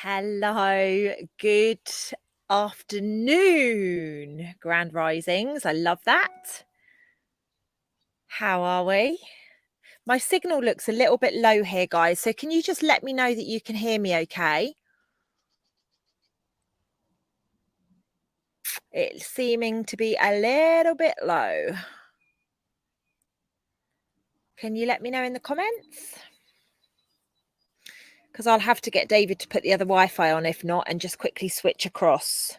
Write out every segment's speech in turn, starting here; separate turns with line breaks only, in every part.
Hello, good afternoon, Grand Risings. I love that. How are we? My signal looks a little bit low here, guys. So can you just let me know that you can hear me okay? It's seeming to be a little bit low. Can you let me know in the comments? Because I'll have to get David to put the other Wi-Fi on if not, and just quickly switch across.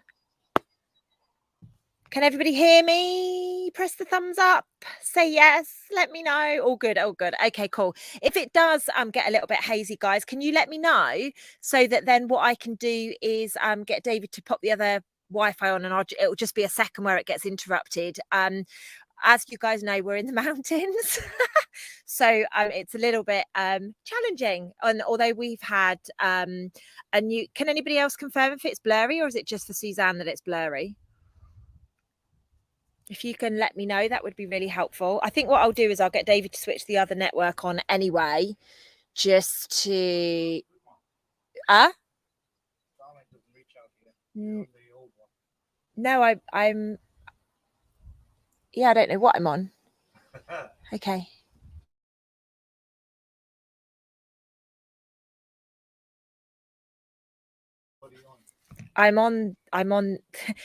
Can everybody hear me? Press the thumbs up. Say yes. Let me know. All good. All good. Okay, cool. If it does get a little bit hazy, guys, can you let me know so that then what I can do is get David to pop the other Wi-Fi on, and it'll just be a second where it gets interrupted. As you guys know, we're in the mountains, so it's a little bit challenging. And although we've had a new, can anybody else confirm if it's blurry, or is it just for Suzanne that it's blurry? If you can let me know, that would be really helpful. I think what I'll do is I'll get David to switch the other network on anyway, just to... No, I'm... Yeah, I don't know what I'm on. Okay. I'm on...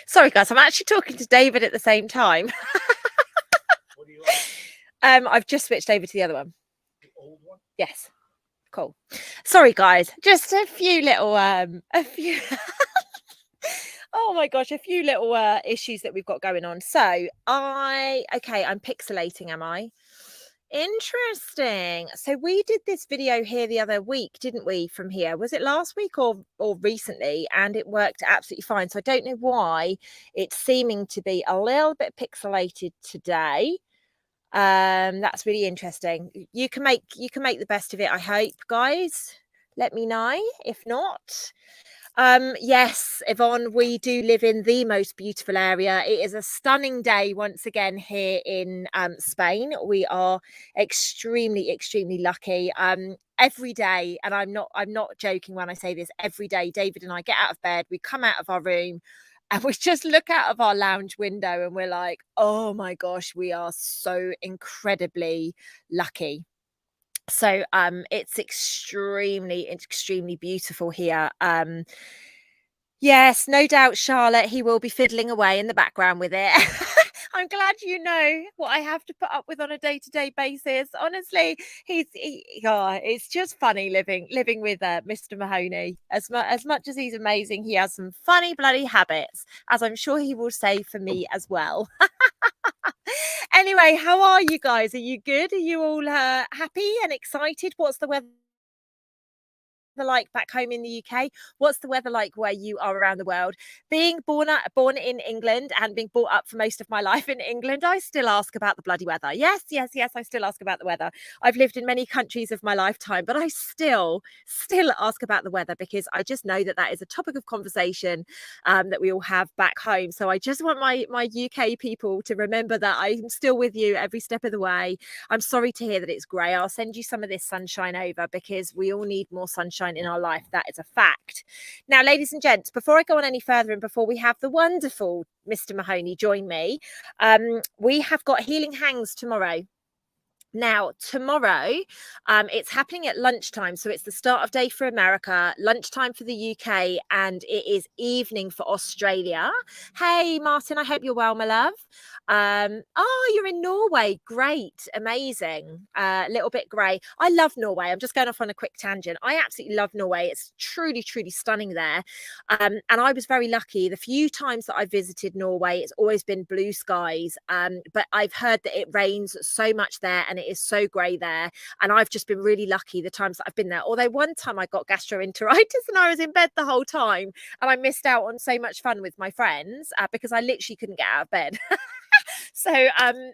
Sorry, guys, I'm actually talking to David at the same time. What are you on? I've just switched over to the other one. The old one? Yes. Cool. Sorry, guys. Just a few little... Oh my gosh, a few little issues that we've got going on. So I'm pixelating, am I? Interesting. So we did this video here the other week, didn't we, from here? Was it last week or recently? And it worked absolutely fine. So I don't know why it's seeming to be a little bit pixelated today. That's really interesting. You can make the best of it, I hope, guys. Let me know if not. Yes, Yvonne, we do live in the most beautiful area. It is a stunning day once again here in Spain. We are extremely, extremely lucky. Every day, and I'm not joking when I say this, every day David and I get out of bed, we come out of our room and we just look out of our lounge window and we're like, oh my gosh, we are so incredibly lucky. So it's extremely beautiful here. Yes, no doubt, Charlotte, he will be fiddling away in the background with it. I'm glad you know what I have to put up with on a day-to-day basis. Honestly, it's just funny living with Mr. Mahoney. As much as he's amazing, he has some funny bloody habits, as I'm sure he will say for me as well. Anyway, how are you guys? Are you good? Are you all happy and excited? What's the weather like back home in the UK? What's the weather like where you are around the world? Being born in England and being brought up for most of my life in England, I still ask about the bloody weather. Yes, I still ask about the weather. I've lived in many countries of my lifetime, but I still ask about the weather because I just know that is a topic of conversation that we all have back home. So I just want my UK people to remember that I'm still with you every step of the way. I'm sorry to hear that it's grey. I'll send you some of this sunshine over because we all need more sunshine in our life. That is a fact. Now, ladies and gents, before I go on any further and before we have the wonderful Mr. Mahoney join me, we have got Healing Hangs tomorrow. Now, tomorrow, it's happening at lunchtime. So it's the start of day for America, lunchtime for the UK, and it is evening for Australia. Hey, Martin, I hope you're well, my love. Oh, you're in Norway. Great. Amazing. A little bit grey. I love Norway. I'm just going off on a quick tangent. I absolutely love Norway. It's truly, truly stunning there. And I was very lucky. The few times that I visited Norway, it's always been blue skies. But I've heard that it rains so much there and it is so grey there. And I've just been really lucky the times that I've been there. Although one time I got gastroenteritis and I was in bed the whole time and I missed out on so much fun with my friends because I literally couldn't get out of bed. So I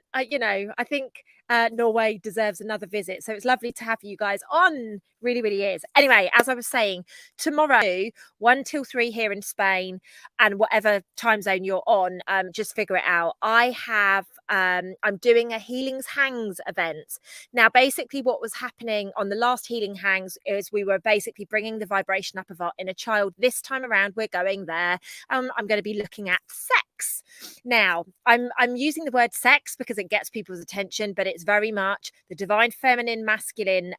think Norway deserves another visit. So it's lovely to have you guys on. Really, really is. Anyway, as I was saying, tomorrow, 1 till 3 here in Spain, and whatever time zone you're on, just figure it out. I'm doing a Healings Hangs event. Now, basically what was happening on the last Healing Hangs is we were basically bringing the vibration up of our inner child. This time around, we're going there. I'm going to be looking at sex. Now, I'm using the word sex because it gets people's attention, but it's very much the divine feminine masculine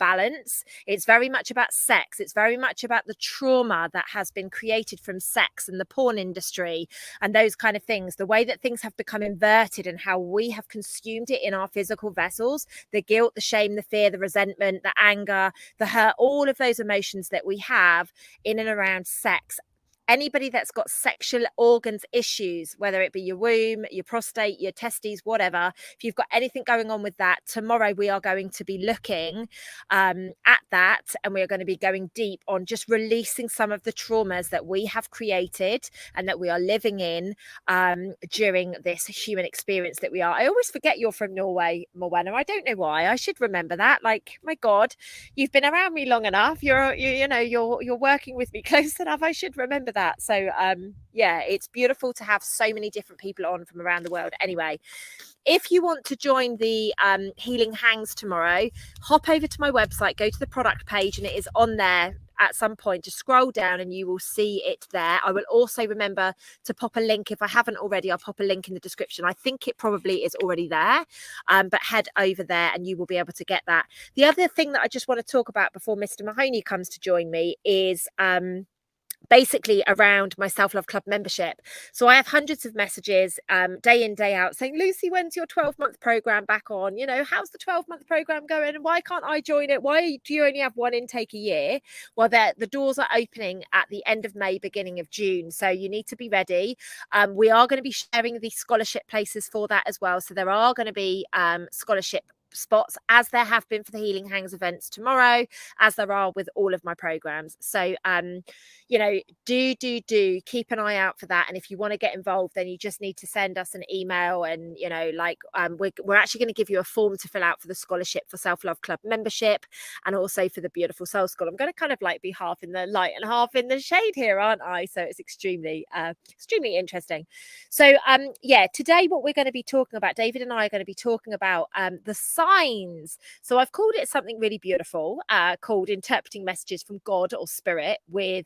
balance. It's very much about sex. It's very much about the trauma that has been created from sex and the porn industry and those kind of things, the way that things have become inverted and how we have consumed it in our physical vessels, the guilt, the shame, the fear, the resentment, the anger, the hurt, all of those emotions that we have in and around sex. Anybody that's got sexual organs issues, whether it be your womb, your prostate, your testes, whatever, if you've got anything going on with that, tomorrow we are going to be looking at that, and we are going to be going deep on just releasing some of the traumas that we have created and that we are living in during this human experience that we are. I always forget you're from Norway, Morwenna. I don't know why. I should remember that. Like, my God, you've been around me long enough. You're working with me close enough. I should remember that. So yeah, it's beautiful to have so many different people on from around the world. Anyway, if you want to join the Healing Hangs tomorrow, hop over to my website, go to the product page, and it is on there at some point. Just scroll down and you will see it there. I will also remember to pop a link. If I haven't already, I'll pop a link in the description. I think it probably is already there, but head over there and you will be able to get that. The other thing that I just want to talk about before Mr. Mahoney comes to join me is basically around my self-love club membership. So I have hundreds of messages day in, day out saying, Lucy, when's your 12-month program back on? You know, how's the 12-month program going? And why can't I join it? Why do you only have one intake a year? Well, the doors are opening at the end of May, beginning of June. So you need to be ready. We are going to be sharing the scholarship places for that as well. So there are going to be scholarship spots, as there have been for the Healing Hangs events tomorrow, as there are with all of my programs. So you know, do keep an eye out for that. And if you want to get involved, then you just need to send us an email, and you know, like we're actually going to give you a form to fill out for the scholarship for Self-Love Club membership, and also for the Beautiful Soul School. I'm going to kind of like be half in the light and half in the shade here, aren't I? So it's extremely interesting. So yeah, today what we're going to be talking about, David and I are going to be talking about the signs. So I've called it something really beautiful called Interpreting Messages from God or Spirit with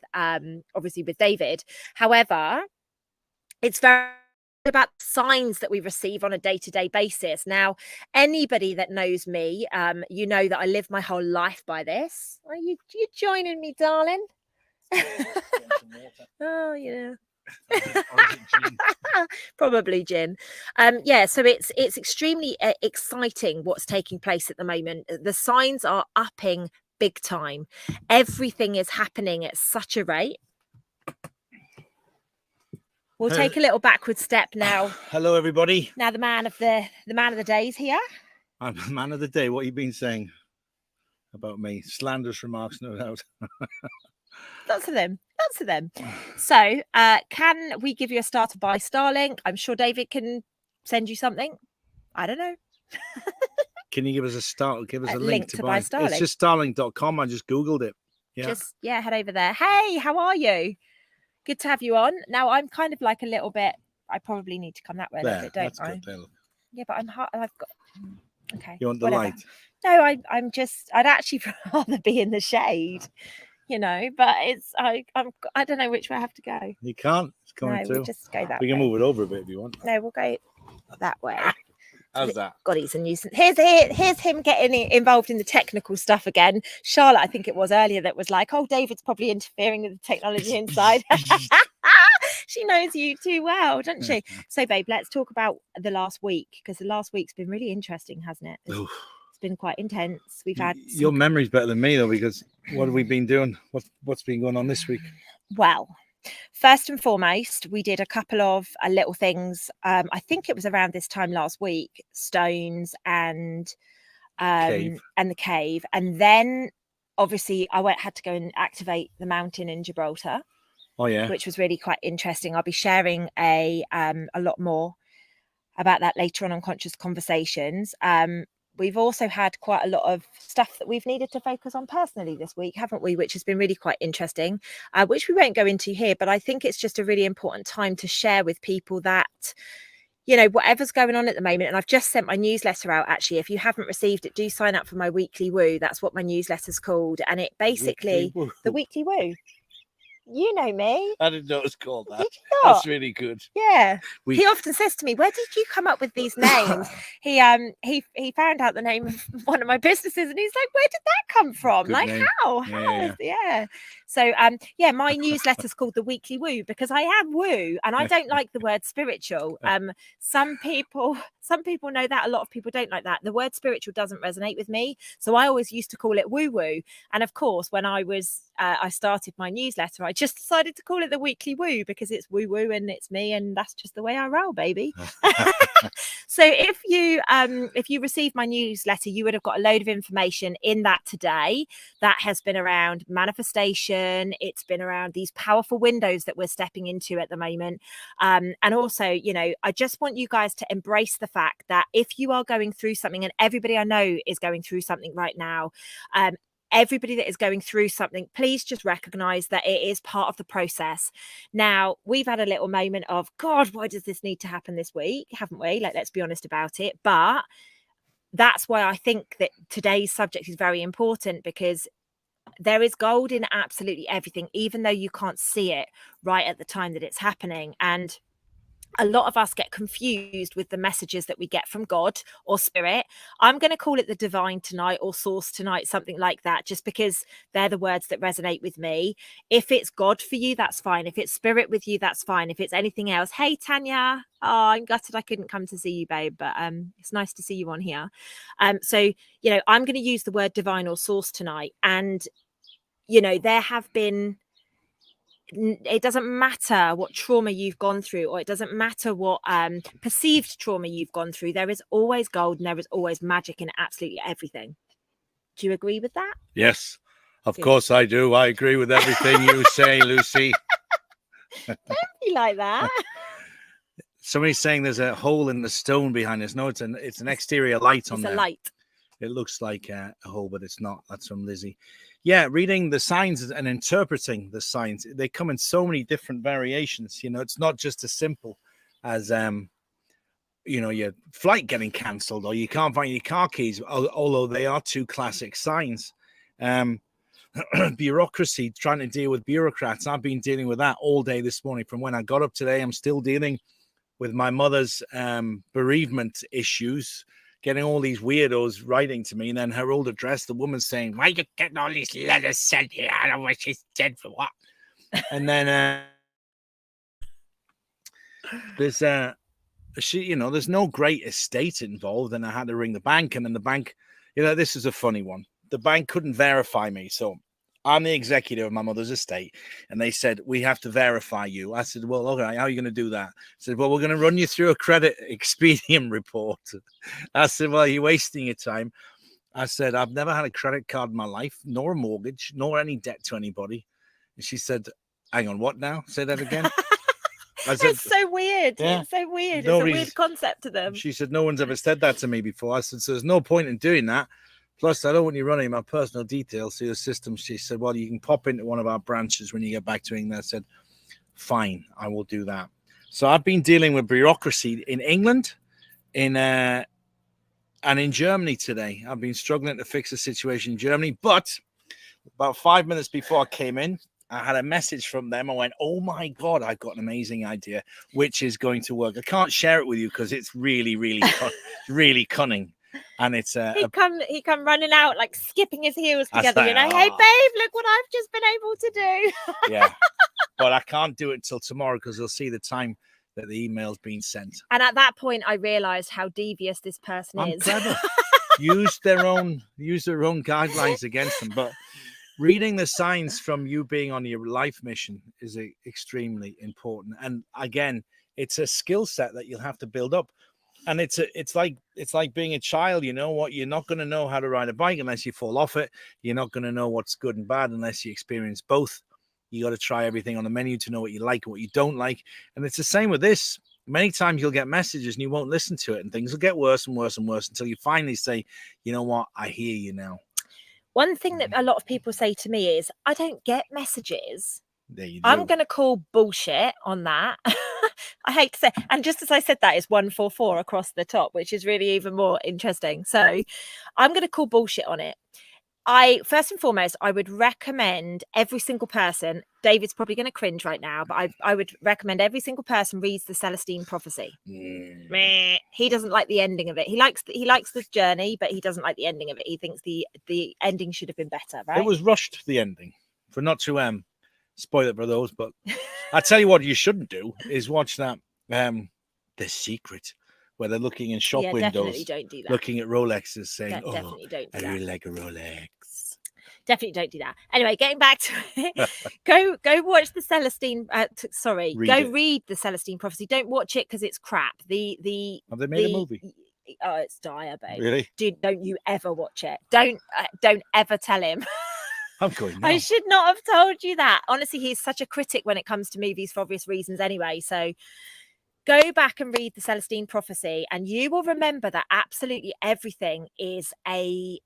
obviously with David. However, it's very about signs that we receive on a day-to-day basis. Now, anybody that knows me, you know that I live my whole life by this. Are you joining me, darling? Oh, yeah. Probably gin. Yeah, so it's extremely exciting what's taking place at the moment. The signs are upping big time. Everything is happening at such a rate. We'll take a little backward step now.
Hello, everybody.
Now the man of the day is here.
I'm the man of the day. What have you been saying about me? Slanderous remarks, no doubt.
Lots of them. So can we give you a starter buy Starlink? I'm sure David can send you something. I don't know.
Can you give us a link to buy
Starlink?
It's just starlink.com. I just googled it.
Yeah, head over there. Hey, how are you? Good to have you on. Now I'm kind of like a little bit, I probably need to come that way a little bit, don't I?
Good,
yeah, but I've got okay.
You want the
whatever.
light?
No, I'd actually rather be in the shade, you know, but I don't know which way I have to go.
You can't. It's coming through.
We'll just go that way.
We can move it over a bit if you want.
No, we'll go that way.
How's that?
God, he's a nuisance. Here's him getting involved in the technical stuff again. Charlotte, I think it was earlier, that was like, oh, David's probably interfering with the technology inside. She knows you too well, doesn't she? So, babe, let's talk about the last week, because the last week's been really interesting, hasn't it? It's been quite intense. We've had
your memory's better than me, though, because what have we been doing? What's been going on this week?
Well, first and foremost, we did a couple of little things. I think it was around this time last week, stones and the cave. And then obviously I had to go and activate the mountain in Gibraltar.
Oh, yeah.
Which was really quite interesting. I'll be sharing a lot more about that later on Conscious Conversations. We've also had quite a lot of stuff that we've needed to focus on personally this week, haven't we? Which has been really quite interesting, which we won't go into here. But I think it's just a really important time to share with people that, you know, whatever's going on at the moment. And I've just sent my newsletter out, actually. If you haven't received it, do sign up for my weekly woo. That's what my newsletter's called. And it basically, the weekly woo. You know me.
I didn't know it was called that.
Did you not?
That's really good.
Yeah. He often says to me, "Where did you come up with these names?" He found out the name of one of my businesses, and he's like, "Where did that come from?
Good
like
name.
how? Yeah." So yeah, my newsletter's called the Weekly Woo because I am woo, and I don't like the word spiritual. Some people know that, a lot of people don't like that. The word spiritual doesn't resonate with me, so I always used to call it woo woo. And of course, when I started my newsletter, I just decided to call it the Weekly Woo because it's woo woo and it's me, and that's just the way I roll, baby. So if you received my newsletter, you would have got a load of information in that today that has been around manifestation. It's been around these powerful windows that we're stepping into at the moment. And also, you know, I just want you guys to embrace the fact that if you are going through something, and everybody I know is going through something right now, everybody that is going through something, please just recognize that it is part of the process. Now, we've had a little moment of, God, why does this need to happen this week? Haven't we? Like, let's be honest about it. But that's why I think that today's subject is very important, because there is gold in absolutely everything, even though you can't see it right at the time that it's happening. And a lot of us get confused with the messages that we get from God or spirit. I'm going to call it the divine tonight, or source tonight, something like that, just because they're the words that resonate with me. If it's God for you, that's fine. If it's spirit with you, that's fine. If it's anything else, hey, Tanya. Oh, I'm gutted I couldn't come to see you, babe, but it's nice to see you on here. So, you know, I'm going to use the word divine or source tonight. And, you know, there have been, it doesn't matter what trauma you've gone through, or it doesn't matter what perceived trauma you've gone through, there is always gold and there is always magic in absolutely everything. Do you agree with that?
Yes, of course I do. I agree with everything you say, Lucy.
Don't be like that.
Somebody's saying there's a hole in the stone behind us. No, it's an exterior light on there.
It's a light.
It looks like a hole, but it's not. That's from Lizzie. Yeah, reading the signs and interpreting the signs, they come in so many different variations. You know, it's not just as simple as, you know, your flight getting cancelled or you can't find your car keys, although they are two classic signs. Bureaucracy, trying to deal with bureaucrats. I've been dealing with that all day this morning. From when I got up today, I'm still dealing with my mother's bereavement issues, getting all these weirdos writing to me, and then her old address, the woman saying, "Why are you getting all these letters sent here? I don't know what she's dead for what." And then there's you know, there's no great estate involved, and I had to ring the bank, and then the bank, you know, this is a funny one. The bank couldn't verify me, so I'm the executive of my mother's estate, and they said, "We have to verify you." I said, "Well, okay, how are you going to do that?" I said, "Well, we're going to run you through a credit expedient report." I said, "Well, you're wasting your time." I said, "I've never had a credit card in my life, nor a mortgage, nor any debt to anybody." And she said, "Hang on, what now? Say that again." I said,
it's so weird. Yeah, it's so weird. It's a weird concept to them.
She said, "No one's ever said that to me before." I said, "So there's no point in doing that. Plus, I don't want you running my personal details through the system." She said, "Well, you can pop into one of our branches when you get back to England." I said, "Fine, I will do that." So I've been dealing with bureaucracy in England, and in Germany today. I've been struggling to fix the situation in Germany, but about 5 minutes before I came in, I had a message from them. I went, "Oh my God, I've got an amazing idea, which is going to work." I can't share it with you because it's really, really, really cunning. And it's
he come running out, like skipping his heels together, you know, "Hey babe, look what I've just been able to do."
Yeah, but I can't do it until tomorrow because they'll see the time that the email's been sent.
And at that point I realized how devious this person is.
Clever. use their own guidelines against them. But reading the signs from you being on your life mission is extremely important. And again, it's a skill set that you'll have to build up. And it's like being a child. You know what? You're not going to know how to ride a bike unless you fall off it. You're not going to know what's good and bad unless you experience both. You got to try everything on the menu to know what you like and what you don't like. And it's the same with this. many times you'll get messages and you won't listen to it, and things will get worse and worse and worse until you finally say, you know what, I hear you now.
One thing that a lot of people say to me is, I don't get messages.
There you do.
I'm going to call bullshit on that. I hate to say, and just as I said that, it's 144 across the top, which is really even more interesting. So I'm going to call bullshit on it. First and foremost, I would recommend every single person, David's probably going to cringe right now, but I would recommend every single person reads the Celestine Prophecy. He doesn't like the ending of it. He likes the journey, but he doesn't like the ending of it. He thinks the ending should have been better, right?
It was rushed, the ending, for not to spoil it for those, but I tell you what you shouldn't do is watch that The Secret, where they're looking in shop windows,
don't do that.
looking at Rolexes, saying,
definitely don't do
I
that.
really like a Rolex.
Definitely don't do that. Anyway, getting back to it, go watch the Celestine. Read the Celestine Prophecy. Don't watch it because it's crap.
Have they made a movie?
Oh, it's dire, babe.
Really?
Dude, don't you ever watch it. Don't ever tell him.
I'm going now.
I should not have told you that. Honestly, he's such a critic when it comes to movies for obvious reasons anyway. So go back and read the Celestine Prophecy and you will remember that absolutely everything is a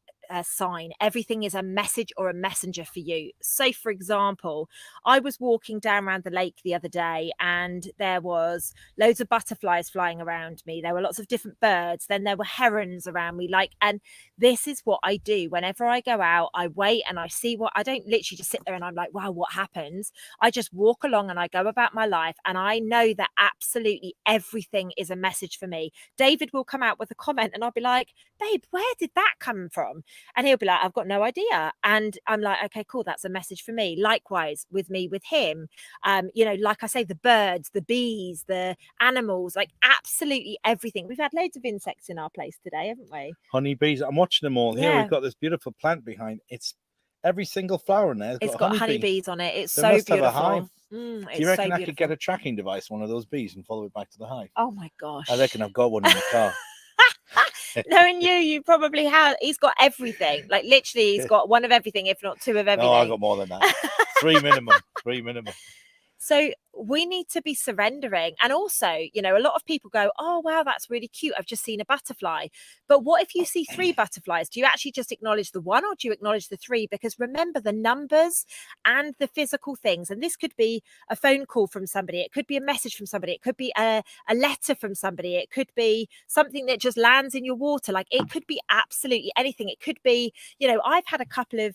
sign. Everything is a message or a messenger for you. So for example, I was walking down around the lake the other day and there was loads of butterflies flying around me. There were lots of different birds. Then there were herons around me. And this is what I do whenever I go out. I wait and I see I don't literally just sit there and I'm like, wow, what happens? I just walk along and I go about my life and I know that absolutely everything is a message for me. David will come out with a comment and I'll be like, babe, where did that come from? And he'll be like, I've got no idea. And I'm like, okay, cool. That's a message for me. Likewise with me, with him, like I say, the birds, the bees, the animals, like absolutely everything. We've had loads of insects in our place today, haven't we?
Honeybees. I'm watching them all. Here we've got this beautiful plant behind. It's every single flower in there.
It's got honeybees on it. It's
they
so
must
beautiful.
Have a hive.
Do
you reckon I could get a tracking device, one of those bees, and follow it back to the hive?
Oh my gosh.
I reckon I've got one in the car.
Knowing you probably have. He's got everything. Like literally, he's got one of everything, if not two of everything.
No, I got more than that. Three minimum.
So we need to be surrendering. And also, a lot of people go, oh, wow, that's really cute. I've just seen a butterfly. But what if you see 3 butterflies? Do you actually just acknowledge the one or do you acknowledge the 3? Because remember the numbers and the physical things. And this could be a phone call from somebody. It could be a message from somebody. It could be a letter from somebody. It could be something that just lands in your water. Like it could be absolutely anything. It could be, I've had a couple of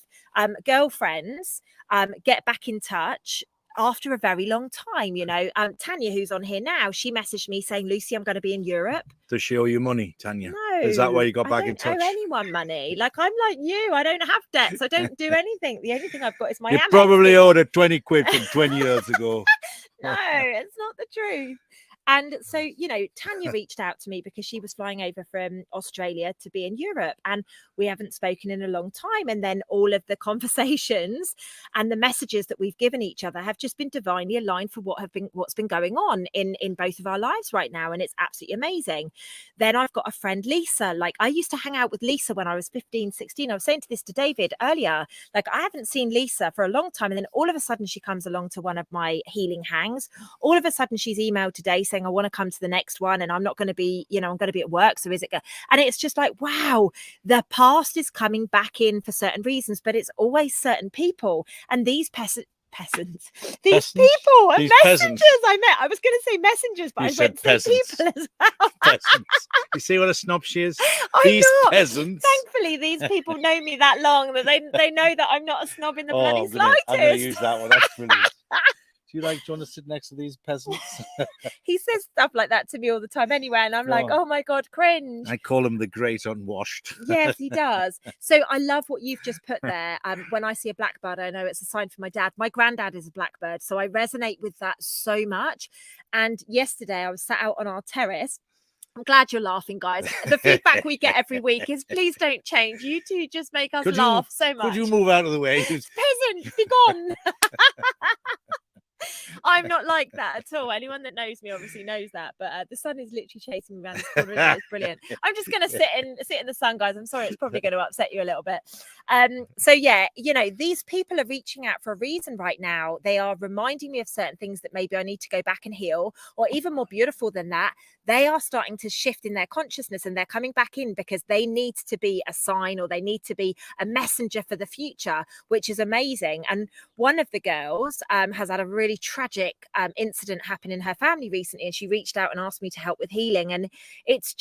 girlfriends get back in touch after a very long time. Tanya, who's on here now, she messaged me saying, Lucy, I'm going to be in Europe.
Does she owe you money, Tanya?
No.
Is that why you got back in touch?
I don't owe anyone money. Like, I'm like you. I don't have debts. I don't do anything. The only thing I've got is my
You probably owed her 20 quid from 20 years ago.
No, it's not the truth. And so, Tanya reached out to me because she was flying over from Australia to be in Europe and we haven't spoken in a long time. And then all of the conversations and the messages that we've given each other have just been divinely aligned for what's been going on in both of our lives right now. And it's absolutely amazing. Then I've got a friend, Lisa. Like I used to hang out with Lisa when I was 15, 16. I was saying this to David earlier. Like I haven't seen Lisa for a long time. And then all of a sudden she comes along to one of my healing hangs. All of a sudden she's emailed today saying, I want to come to the next one and I'm not going to be, I'm going to be at work. So is it? And it's just like, wow, the past is coming back in for certain reasons, but it's always certain people. And these peasants, these people are messengers. I was going to say messengers, but I meant to say people as well.
Peasants. You see what a snob she is? Peasants.
Thankfully, these people know me that long that they know that I'm not a snob in the bloody slightest.
I'm going to use that one. That's brilliant. Do you want to sit next to these peasants?
He says stuff like that to me all the time anyway. And I'm like, oh my God, cringe.
I call him the great unwashed.
Yes, he does. So I love what you've just put there. When I see a blackbird, I know it's a sign for my dad. My granddad is a blackbird. So I resonate with that so much. And yesterday I was sat out on our terrace. I'm glad you're laughing, guys. The feedback we get every week is please don't change. You two just make us laugh so much.
Could you move out of the way?
Peasant, be gone. I'm not like that at all. Anyone that knows me obviously knows that. But the sun is literally chasing me around this corner. It's brilliant. I'm just going to sit in the sun, guys. I'm sorry, it's probably going to upset you a little bit. So yeah, you know, these people are reaching out for a reason right now. They are reminding me of certain things that maybe I need to go back and heal, or even more beautiful than that, they are starting to shift in their consciousness and they're coming back in because they need to be a sign, or they need to be a messenger for the future, which is amazing. And one of the girls has had a really tragic incident happen in her family recently, and she reached out and asked me to help with healing. And it's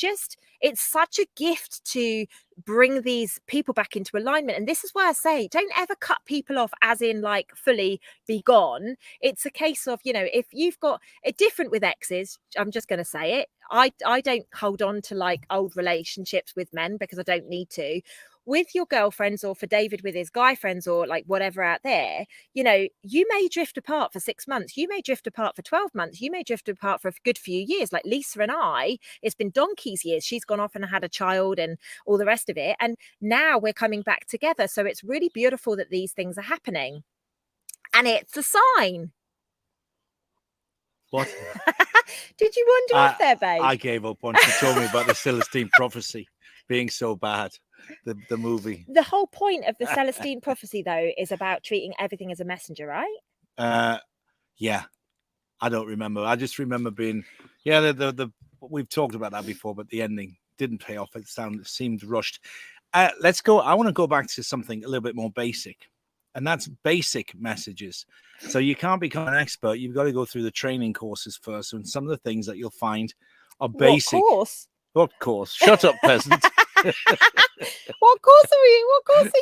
such a gift to bring these people back into alignment. And this is why I say, don't ever cut people off as in like fully be gone. It's a case of, you know, if you've got a different with exes, I'm just going to say it, I don't hold on to like old relationships with men because I don't need to. With your girlfriends, or for David with his guy friends, or like whatever out there, you know, you may drift apart for 6 months, you may drift apart for 12 months, you may drift apart for a good few years. Like Lisa and I, it's been donkey's years. She's gone off and had a child and all the rest of it, and now we're coming back together. So it's really beautiful that these things are happening, and it's a sign.
What?
Did you wander off there, babe?
I gave up once you told me about the Celestine prophecy being so bad. The movie.
The whole point of the Celestine prophecy, though, is about treating everything as a messenger, right?
Yeah. I don't remember. I just remember being, the we've talked about that before, but the ending didn't pay off. It seemed rushed. Let's go. I want to go back to something a little bit more basic, and that's basic messages. So you can't become an expert. You've got to go through the training courses first. And some of the things that you'll find are basic.
What course?
What course? Shut up, peasant.
What course are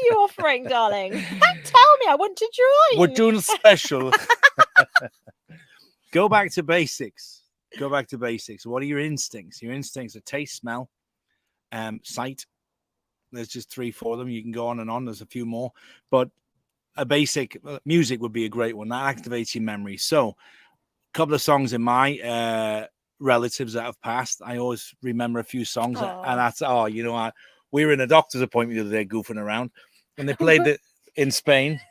you offering, darling? Tell me, I want to join.
We're doing a special. Go back to basics. Go back to basics. What are your instincts? Your instincts are taste, smell, sight. There's just 3, 4 of them. You can go on and on. There's a few more, but a basic music would be a great one. That activates your memory. So, a couple of songs in my relatives that have passed, I always remember a few songs.
Aww.
And that's we were in a doctor's appointment the other day goofing around, and they played it in Spain.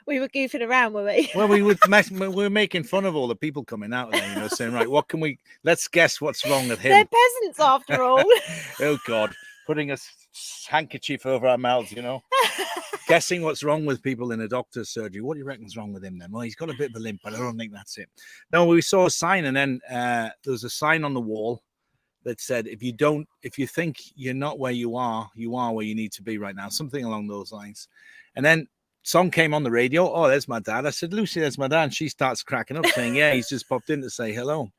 We were goofing around, were we?
Well, we were making fun of all the people coming out there, you know, saying, right, what can we, let's guess what's wrong with him.
They're peasants after all.
Oh God, putting a handkerchief over our mouths, you know. Guessing what's wrong with people in a doctor's surgery. What do you reckon's wrong with him then? Well, he's got a bit of a limp, but I don't think that's it. No, we saw a sign, and then there was a sign on the wall that said, if you think you're not where you are where you need to be right now. Something along those lines. And then song came on the radio. Oh, there's my dad. I said, Lucy, there's my dad. And she starts cracking up saying, yeah, he's just popped in to say hello.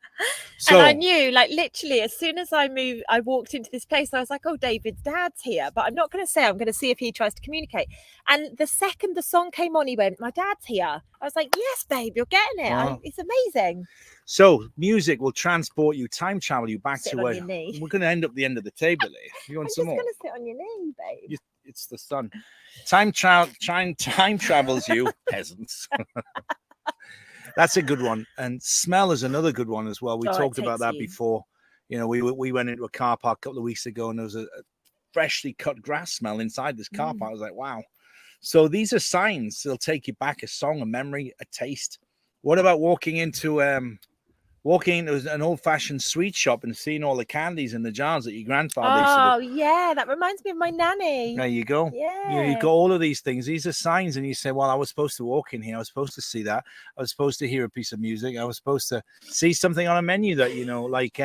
So,
and I knew, like, literally, as soon as I walked into this place, I was like, oh, David's dad's here. But I'm not going to say, I'm going to see if he tries to communicate. And the second the song came on, he went, my dad's here. I was like, yes, babe, you're getting it.
Wow.
It's amazing.
So music will transport you, time travel you back to where
we're
going to end up the end of the table here. You want some more?
I'm just going to sit on your knee, babe.
It's the sun. Time travels you, peasants. That's a good one. And smell is another good one as well. We talked about that before. You know, we went into a car park a couple of weeks ago, and there was a freshly cut grass smell inside this car park. I was like, wow. So these are signs. They'll take you back, a song, a memory, a taste. What about walking into an old-fashioned sweet shop and seeing all the candies in the jars that your grandfather used to do?
Oh, yeah, that reminds me of my nanny.
There you go.
Yeah.
You've got all of these things. These are signs, and you say, well, I was supposed to walk in here. I was supposed to see that. I was supposed to hear a piece of music. I was supposed to see something on a menu that, you know, like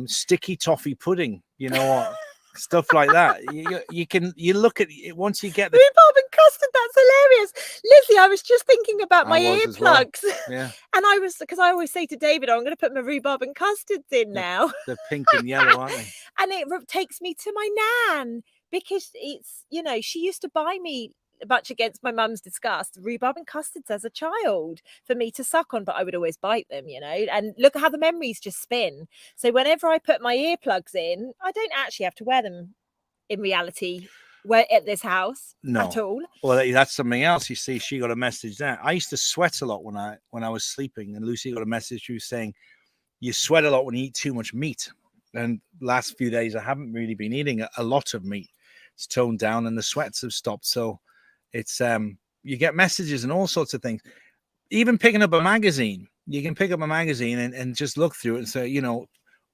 sticky toffee pudding, you know, stuff like that. You look at it once you get the
rhubarb and custard. That's hilarious, Lizzie. I was just thinking about my earplugs.
Well. Yeah,
and because I always say to David, I'm going to put my rhubarb and custards in now.
They're pink and yellow, aren't they?
And it takes me to my nan, because it's, you know, she used to buy me, much against my mum's disgust, rhubarb and custards as a child for me to suck on, but I would always bite them, you know. And look at how the memories just spin. So whenever I put my earplugs in, I don't actually have to wear them in reality at this house at all.
Well, that's something else. You see, she got a message there. I used to sweat a lot when I was sleeping, and Lucy got a message. She was saying, you sweat a lot when you eat too much meat. And last few days I haven't really been eating a lot of meat. It's toned down and the sweats have stopped. So it's you get messages and all sorts of things. even picking up a magazine, you can pick up a magazine and just look through it and say,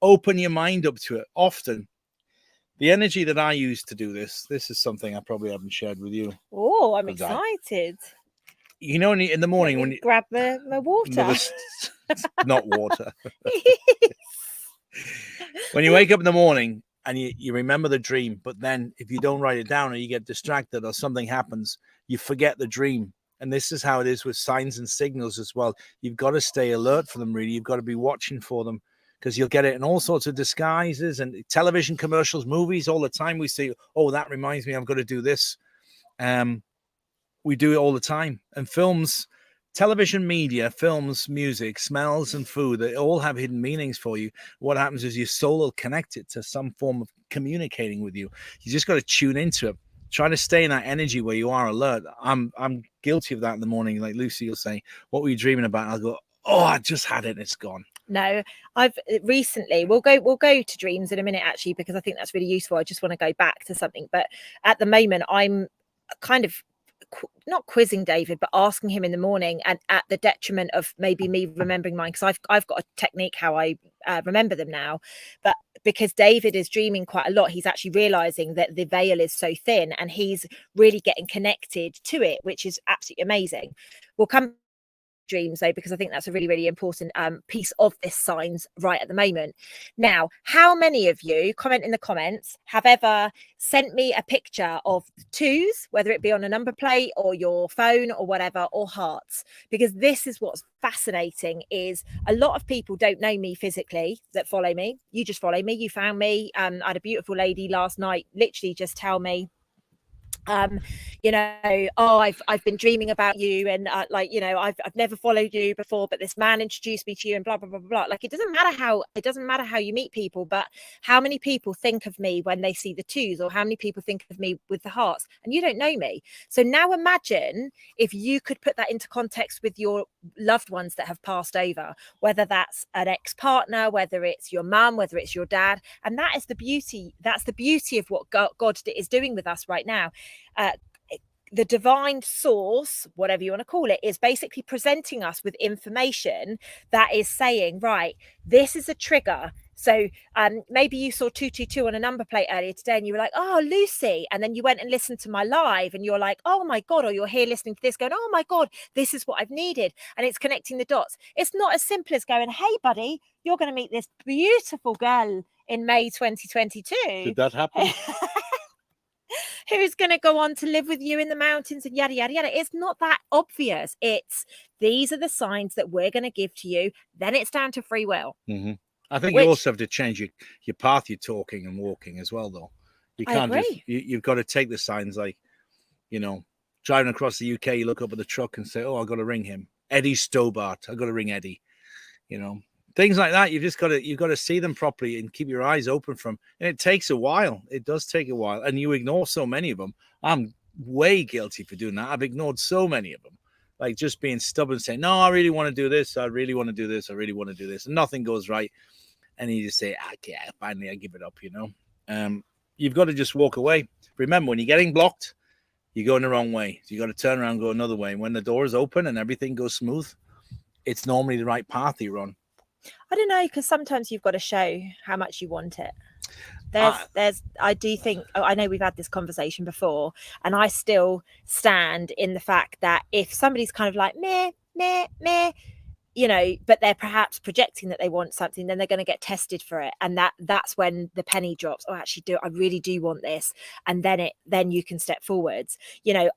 open your mind up to it. Often, the energy that I use to do this is something I probably haven't shared with you.
Oh, I'm excited.
In the morning when you
grab my water.
Not water. When you wake up in the morning and you remember the dream, but then if you don't write it down or you get distracted or something happens, you forget the dream. And this is how it is with signs and signals as well. You've got to stay alert for them, really. You've got to be watching for them, because you'll get it in all sorts of disguises and television commercials, movies. All the time we say, oh, that reminds me, I've got to do this. We do it all the time. And films, television media, films, music, smells, and food, they all have hidden meanings for you. What happens is your soul will connect it to some form of communicating with you. You just got to tune into it. Try to stay in that energy where you are alert. I'm guilty of that in the morning. Like Lucy will say, what were you dreaming about? I'll go, oh, I just had it and it's gone.
No, I've recently, we'll go to dreams in a minute, actually, because I think that's really useful. I just want to go back to something. But at the moment, I'm kind of not quizzing David, but asking him in the morning, and at the detriment of maybe me remembering mine, because I've got a technique how I remember them now. But because David is dreaming quite a lot, he's actually realizing that the veil is so thin and he's really getting connected to it, which is absolutely amazing. We'll come dreams though, because I think that's a really, really important piece of this signs right at the moment. Now, how many of you, comment in the comments, have ever sent me a picture of twos, whether it be on a number plate or your phone or whatever, or hearts? Because this is what's fascinating, is a lot of people don't know me physically that follow me. You just follow me, you found me. I had a beautiful lady last night literally just tell me, oh, I've been dreaming about you, and I've never followed you before, but this man introduced me to you, and blah blah blah blah blah. Like, it doesn't matter how you meet people, but how many people think of me when they see the twos, or how many people think of me with the hearts, and you don't know me. So now imagine if you could put that into context with your loved ones that have passed over, whether that's an ex-partner, whether it's your mum, whether it's your dad. And that is the beauty. That's the beauty of what God is doing with us right now. The divine source, whatever you want to call it, is basically presenting us with information that is saying, right, this is a trigger. So maybe you saw 222 on a number plate earlier today and you were like, oh, Lucy. And then you went and listened to my live and you're like, oh my God, or you're here listening to this going, oh my God, this is what I've needed. And it's connecting the dots. It's not as simple as going, hey, buddy, you're going to meet this beautiful girl in May 2022.
Did that happen?
Who's going to go on to live with you in the mountains and yada, yada, yada. It's not that obvious. It's, these are the signs that we're going to give to you. Then it's down to free will.
Mm-hmm. I think you also have to change your path you're talking and walking as well, though. You can't you've got to take the signs, like, driving across the UK, you look up at the truck and say, oh, I've got to ring him. Eddie Stobart. I've got to ring Eddie. Things like that. You've got to see them properly and keep your eyes open from. And it takes a while. It does take a while, and you ignore so many of them. I'm way guilty for doing that. I've ignored so many of them, like just being stubborn, saying, "No, I really want to do this. I really want to do this. I really want to do this," and nothing goes right. And you just say, "Okay, finally, I give it up." You've got to just walk away. Remember, when you're getting blocked, you're going the wrong way. So you got to turn around and go another way. And when the door is open and everything goes smooth, it's normally the right path you're on.
I don't know, because sometimes you've got to show how much you want it. I do think, I know we've had this conversation before, and I still stand in the fact that if somebody's kind of like meh, but they're perhaps projecting that they want something, then they're going to get tested for it, and that's when the penny drops. Oh, actually, I really do want this, and then you can step forwards.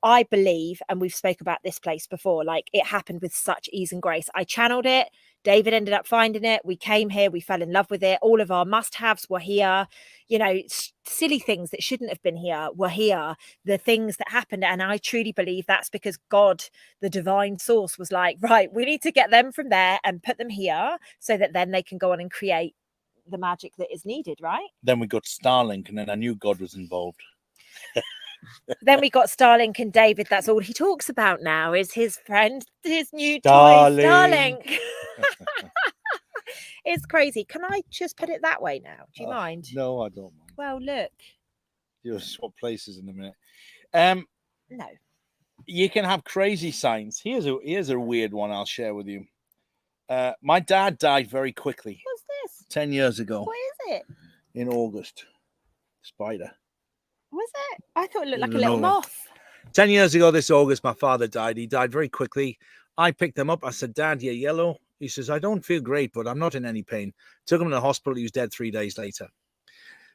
I believe, and we've spoke about this place before, like, it happened with such ease and grace. I channeled it. David ended up finding it. We came here. We fell in love with it. All of our must-haves were here. Silly things that shouldn't have been here were here. The things that happened. And I truly believe that's because God, the divine source, was like, right, we need to get them from there and put them here so that then they can go on and create the magic that is needed, right?
Then we got Starlink, and then I knew God was involved.
Then we got Starlink, and David, that's all he talks about now, is his friend, his new toy, Starlink. It's crazy. Can I just put it that way now? Do you mind?
No, I don't mind.
Well, look.
You'll swap places in a minute.
No.
You can have crazy signs. Here's a weird one I'll share with you. My dad died very quickly.
What's this?
10 years ago.
What is it?
In August. Spider.
Was it? I thought it looked like a
Even
little
over.
moth.
10 years ago this August, my father died. He died very quickly. I picked him up. I said, Dad, you're yellow. He says, I don't feel great, but I'm not in any pain. Took him to the hospital. He was dead 3 days later.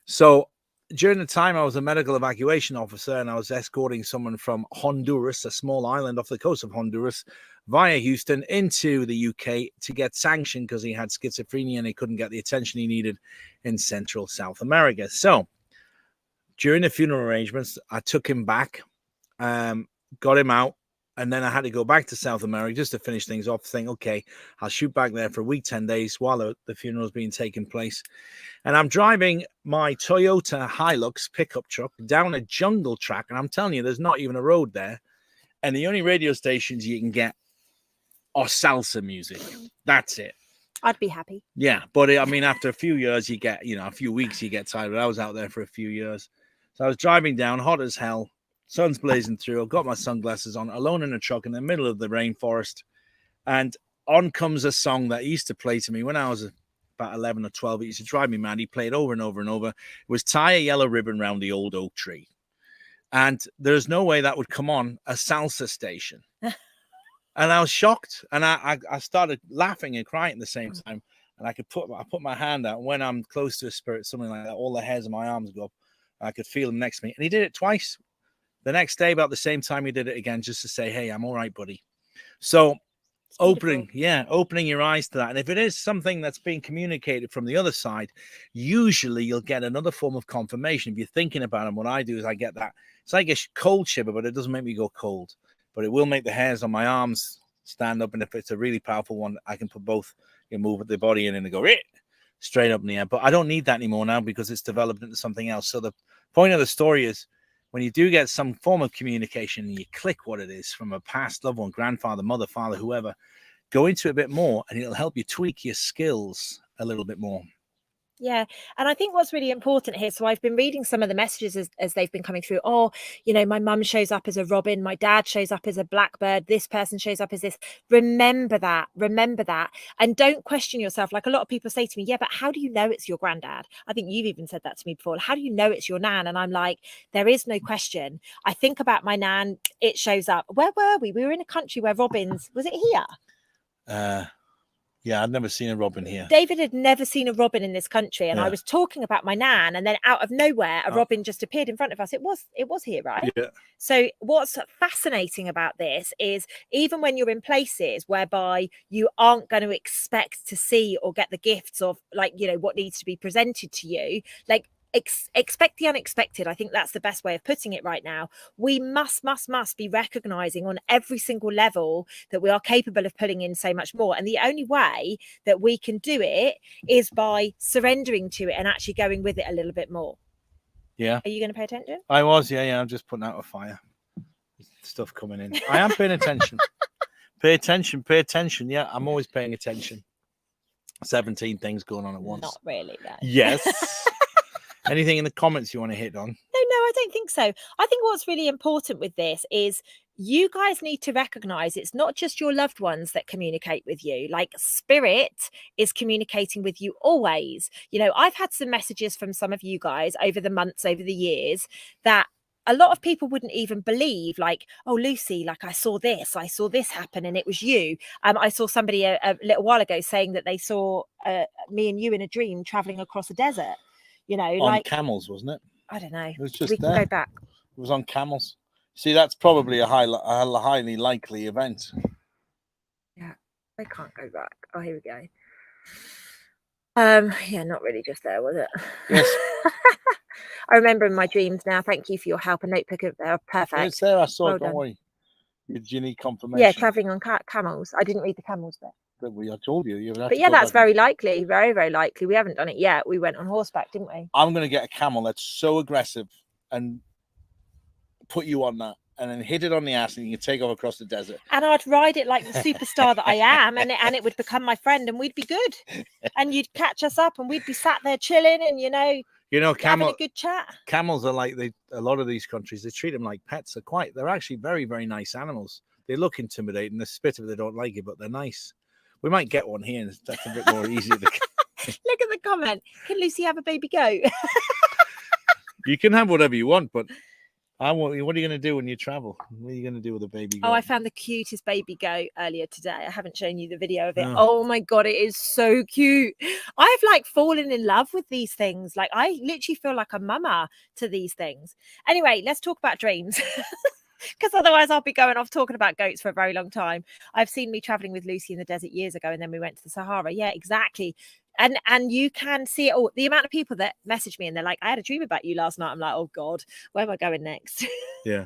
So during the time I was a medical evacuation officer and I was escorting someone from Honduras, a small island off the coast of Honduras, via Houston into the UK to get sanctioned because he had schizophrenia and he couldn't get the attention he needed in Central South America. So during the funeral arrangements, I took him back, got him out, and then I had to go back to South America just to finish things off, think, okay, I'll shoot back there for a week, 10 days while the funeral is being taken place. And I'm driving my Toyota Hilux pickup truck down a jungle track. And I'm telling you, there's not even a road there. And the only radio stations you can get are salsa music. That's it.
I'd be happy.
Yeah. But I mean, after a few years, you get, a few weeks, you get tired. But I was out there for a few years. So I was driving down, hot as hell. Sun's blazing through. I've got my sunglasses on, alone in a truck in the middle of the rainforest. And on comes a song that he used to play to me when I was about 11 or 12. It used to drive me mad. He played over and over and over. It was Tie a Yellow Ribbon Round the Old Oak Tree. And there's no way that would come on a salsa station. And I was shocked. And I started laughing and crying at the same time. And I put my hand out. And when I'm close to a spirit, something like that, all the hairs on my arms go up. I could feel him next to me. And he did it twice. The next day, about the same time, he did it again just to say, hey, I'm all right, buddy. So opening your eyes to that. And if it is something that's being communicated from the other side, usually you'll get another form of confirmation. If you're thinking about it, what I do is I get that. It's like a cold shiver, but it doesn't make me go cold. But it will make the hairs on my arms stand up. And if it's a really powerful one, I can put both, move the body in and go straight up in the air. But I don't need that anymore now because it's developed into something else. So the point of the story is, when you do get some form of communication and you click what it is from a past loved one, grandfather, mother, father, whoever, go into it a bit more and it'll help you tweak your skills a little bit more.
Yeah. And I think what's really important here, so I've been reading some of the messages as they've been coming through. Oh, my mum shows up as a robin. My dad shows up as a blackbird. This person shows up as this. Remember that. And don't question yourself. Like a lot of people say to me, yeah, but how do you know it's your granddad? I think you've even said that to me before. How do you know it's your nan? And I'm like, there is no question. I think about my nan. It shows up. Where were we? We were in a country where robins, was it here?
Yeah, I'd never seen a robin here.
David had never seen a robin in this country. And I was talking about my nan, and then out of nowhere, a robin just appeared in front of us. It was here, right?
Yeah.
So what's fascinating about this is even when you're in places whereby you aren't going to expect to see or get the gifts of what needs to be presented to you, expect the unexpected. I think that's the best way of putting it right now. We must be recognizing on every single level that we are capable of pulling in so much more. And the only way that we can do it is by surrendering to it and actually going with it a little bit more.
Yeah.
Are you going to pay attention?
I was, yeah. I'm just putting out a fire. Stuff coming in. I am paying attention. Pay attention. Yeah, I'm always paying attention. 17 things going on at once.
Not really, no.
Yes. Anything in the comments you want to hit on?
No, I don't think so. I think what's really important with this is you guys need to recognize it's not just your loved ones that communicate with you. Like spirit is communicating with you always. I've had some messages from some of you guys over the months, over the years, that a lot of people wouldn't even believe, like, oh, Lucy, I saw this happen and it was you. I saw somebody a little while ago saying that they saw me and you in a dream traveling across a desert.
On camels, wasn't it?
I don't know.
It was just
we can go back.
It was on camels. See, that's probably a highly likely event.
Yeah, I can't go back. Oh, here we go. Yeah, not really just there, was it?
Yes.
I remember in my dreams now. Thank you for your help. A notebook of perfect.
It's there. I saw it. Don't worry. Did you need confirmation?
Yeah, traveling on camels. I didn't read the camels bit.
I told you.
But yeah, that's very likely. Very, very likely. We haven't done it yet. We went on horseback, didn't we?
I'm going to get a camel that's so aggressive and put you on that and then hit it on the ass and you can take off across the desert.
And I'd ride it like the superstar that I am and it would become my friend and we'd be good. And you'd catch us up and we'd be sat there chilling and,
You know,
having a good chat.
camels are like a lot of these countries, they treat them like pets. They're actually very, very nice animals. They look intimidating. They spit if they don't like it, but they're nice. We might get one here, and that's a bit more easy to.
Look at the comment. Can Lucy have a baby goat?
You can have whatever you want, but what are you going to do when you travel? What are you going to do with a baby goat?
Oh, I found the cutest baby goat earlier today. I haven't shown you the video of it.
No.
Oh my God, it is so cute. I've like fallen in love with these things. Like I literally feel like a mama to these things. Anyway, let's talk about dreams. Because otherwise I'll be going off talking about goats for a very long time. I've seen me traveling with Lucy in the desert years ago, and then we went to the Sahara. Yeah, exactly. And you can see it all. The amount of people that message me and they're like, I had a dream about you last night. I'm like, oh God, where am I going next?
Yeah.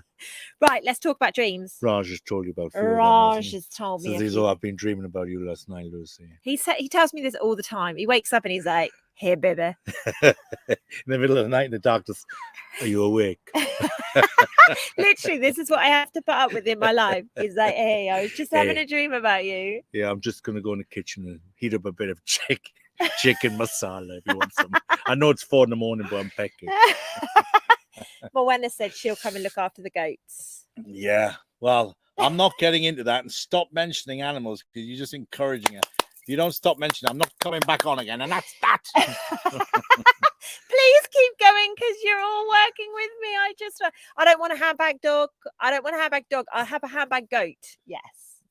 Right, let's talk about dreams.
Raj has told you about
Raj has told me.
Says, I've been dreaming about you last night, Lucy.
He tells me this all the time. He wakes up and he's like, here, baby.
In the middle of the night, the doctor's, are you awake?
Literally, this is what I have to put up with in my life. He's like, hey, I was just having a dream about you.
Yeah, I'm just going to go in the kitchen and heat up a bit of chicken masala if you want some. I know it's 4 a.m, but I'm pecking.
Moana said she'll come and look after the goats.
Yeah, well, I'm not getting into that, and stop mentioning animals because you're just encouraging it. If you don't stop mentioning, I'm not coming back on again, and that's that.
Please keep going because you're all working with me. I don't want a handbag dog. I don't want a handbag dog. I have a handbag goat. Yes.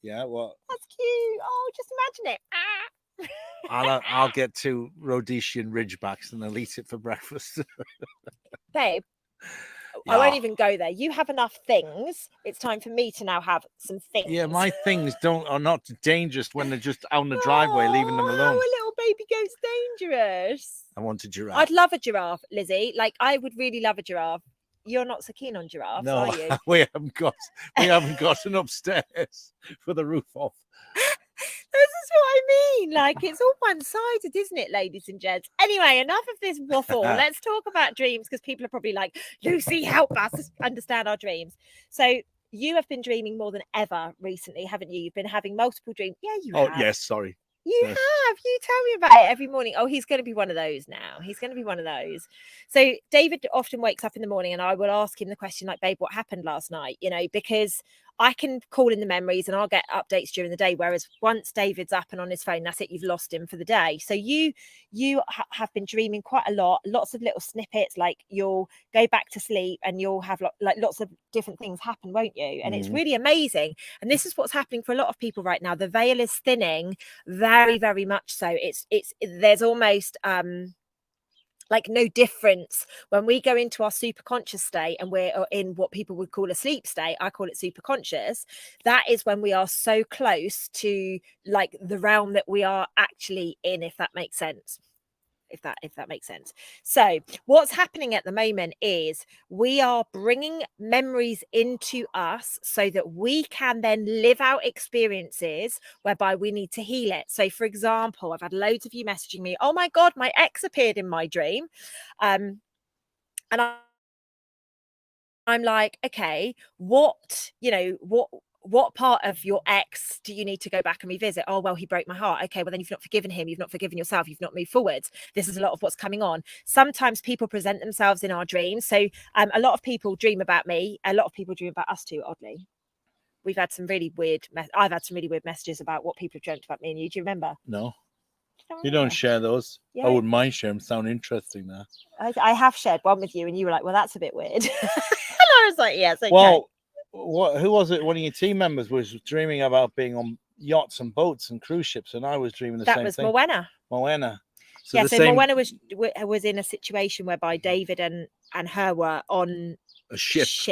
Yeah, well,
that's cute. Oh, just imagine it.
I'll get 2 Rhodesian Ridgebacks and I'll eat it for breakfast.
Babe, I won't even go there. You have enough things. It's time for me to now have some things.
Yeah, my things are not dangerous when they're just out in the driveway, leaving them alone.
Oh, a little baby goat's dangerous.
I want a giraffe.
I'd love a giraffe, Lizzie. Like, I would really love a giraffe. You're not so keen on giraffes,
no,
are you?
we haven't got an upstairs for the roof off.
This is what I mean. Like, it's all one-sided, isn't it, ladies and gents? Anyway, enough of this waffle. Let's talk about dreams, because people are probably like, Lucy, help us understand our dreams. So you have been dreaming more than ever recently, haven't you? You've been having multiple dreams. Yeah, you have.
Oh, yes, sorry.
You have. You tell me about it every morning. Oh, he's going to be one of those now. He's going to be one of those. So David often wakes up in the morning and I will ask him the question like, babe, what happened last night? You know, because I can call in the memories and I'll get updates during the day. Whereas once David's up and on his phone, that's it. You've lost him for the day. So you have been dreaming quite a lot, lots of little snippets. Like you'll go back to sleep and you'll have like lots of different things happen, won't you? And it's really amazing. And this is what's happening for a lot of people right now. The veil is thinning very, very much so. There's almost like no difference when we go into our super conscious state and we're in what people would call a sleep state. I call it super conscious. That is when we are so close to like the realm that we are actually in, if that makes sense. If that makes sense. So what's happening at the moment is we are bringing memories into us so that we can then live out experiences whereby we need to heal it. So for example, I've had loads of you messaging me, oh my God, my ex appeared in my dream. And I'm like, okay, what part of your ex do you need to go back and revisit? Oh, well, he broke my heart. Okay, well, then you've not forgiven him. You've not forgiven yourself. You've not moved forwards. This is a lot of what's coming on. Sometimes people present themselves in our dreams. So a lot of people dream about me. A lot of people dream about us too, oddly. We've had some really weird, I've had some really weird messages about what people have dreamt about me and you. Do you remember?
No. You don't share those. Yeah. I wouldn't mind sharing. Sound interesting now.
I have shared one with you and you were like, well, that's a bit weird. And I was like, yes, okay.
Well, who was it? One of your team members was dreaming about being on yachts and boats and cruise ships, and I was dreaming the same thing. That
was
Moana.
So yeah, so Moana was in a situation whereby David and her were on
a ships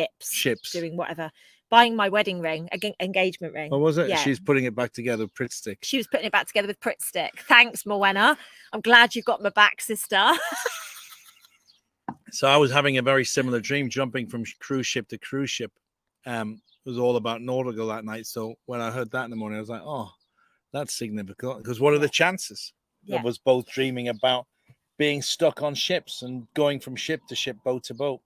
doing whatever, buying my wedding ring, engagement ring.
What was it? Yeah. She's putting it back together with Pritt Stick.
She was putting it back together with Pritt Stick. Thanks, Moana. I'm glad you've got my back, sister.
So I was having a very similar dream, jumping from cruise ship to cruise ship. It was all about nautical that night. So when I heard that in the morning, I was like, oh, that's significant. Because what are the chances of us both dreaming about being stuck on ships and going from ship to ship, boat to boat?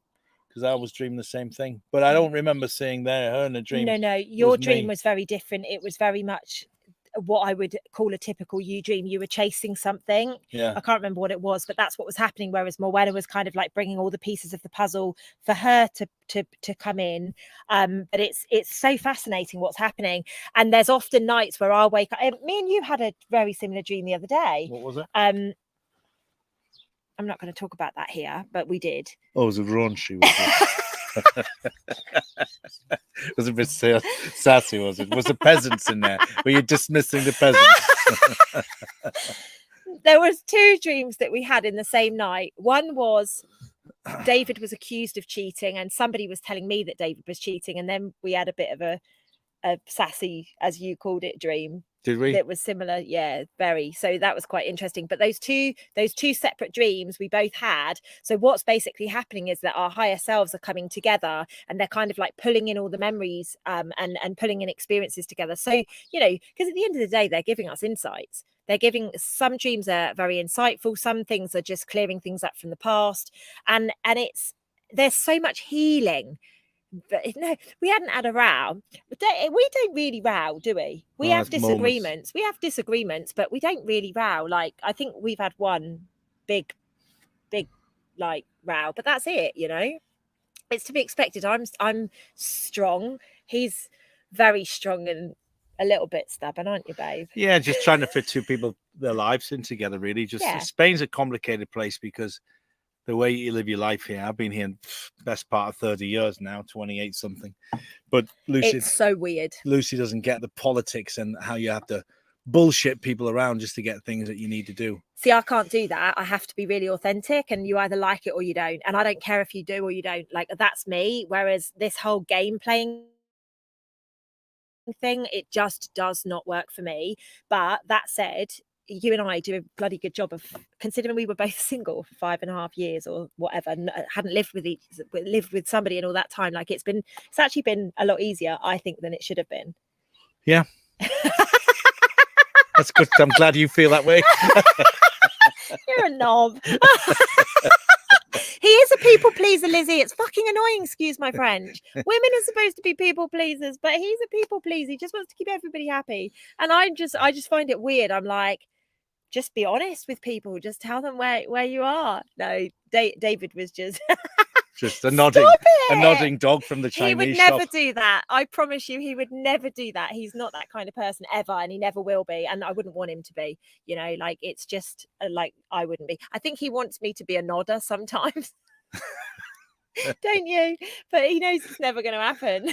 Because I was dreaming the same thing. But I don't remember seeing her in a dream.
No. Your dream was very different. It was very much what I would call a typical you dream. You were chasing something.
Yeah.
I can't remember what it was, but that's what was happening. Whereas Morwenna was kind of like bringing all the pieces of the puzzle for her to come in. But it's so fascinating what's happening. And there's often nights where I'll wake up. Me and you had a very similar dream the other day.
What was it?
I'm not going to talk about that here, but we did.
Oh, it was a raunchy. It was a bit sassy, was it? Was the peasants in there? Were you dismissing the peasants?
There was 2 dreams that we had in the same night. One was David was accused of cheating, and somebody was telling me that David was cheating, and then we had a bit of a sassy, as you called it, dream.
Did we?
That was similar, yeah, very. So that was quite interesting. But those two separate dreams we both had. So what's basically happening is that our higher selves are coming together, and they're kind of like pulling in all the memories and pulling in experiences together. So, you know, because at the end of the day, they're giving us insights. They're giving, some dreams are very insightful. Some things are just clearing things up from the past. And there's so much healing. But no, we hadn't had a row. We don't really row, do we? We have disagreements. Moments. We have disagreements, but we don't really row. Like, I think we've had one big like row, but that's it. You know, it's to be expected. I'm strong. He's very strong and a little bit stubborn, aren't you, babe?
Yeah, just trying to fit 2 people, their lives in together. Really, just Spain's a complicated place because the way you live your life here. I've been here best part of 30 years now, 28 something. But Lucy,
it's so weird.
Lucy doesn't get the politics and how you have to bullshit people around just to get things that you need to do.
See, I can't do that. I have to be really authentic, and you either like it or you don't. And I don't care if you do or you don't. Like, that's me. Whereas this whole game playing thing, it just does not work for me. But that said, you and I do a bloody good job of, considering we were both single for 5.5 years or whatever, hadn't lived with somebody in all that time. Like, it's actually been a lot easier, I think, than it should have been.
Yeah. That's good. I'm glad you feel that way.
You're a knob. He is a people pleaser, Lizzie. It's fucking annoying, excuse my French. Women are supposed to be people pleasers, but he's a people pleaser. He just wants to keep everybody happy. And I just find it weird. I'm like, just be honest with people. Just tell them where you are. No, David was just
a nodding dog from the Chinese
shop. He would never do that. I promise you, he would never do that. He's not that kind of person ever, and he never will be. And I wouldn't want him to be. You know, like, it's just like, I wouldn't be. I think he wants me to be a nodder sometimes. Don't you? But he knows it's never going to happen.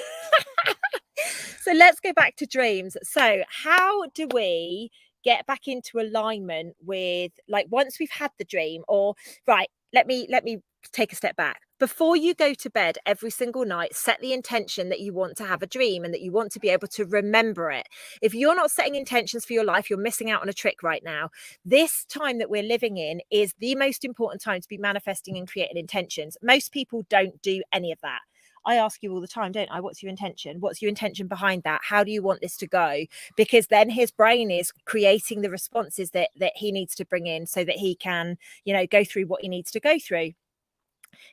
So let's go back to dreams. So how do we get back into alignment with, like, once we've had the dream? Or right, let me take a step back. Before you go to bed every single night, set the intention that you want to have a dream and that you want to be able to remember it. If you're not setting intentions for your life, you're missing out on a trick right now. This time that we're living in is the most important time to be manifesting and creating intentions. Most people don't do any of that. I ask you all the time, don't I? What's your intention? What's your intention behind that? How do you want this to go? Because then his brain is creating the responses that he needs to bring in so that he can, you know, go through what he needs to go through.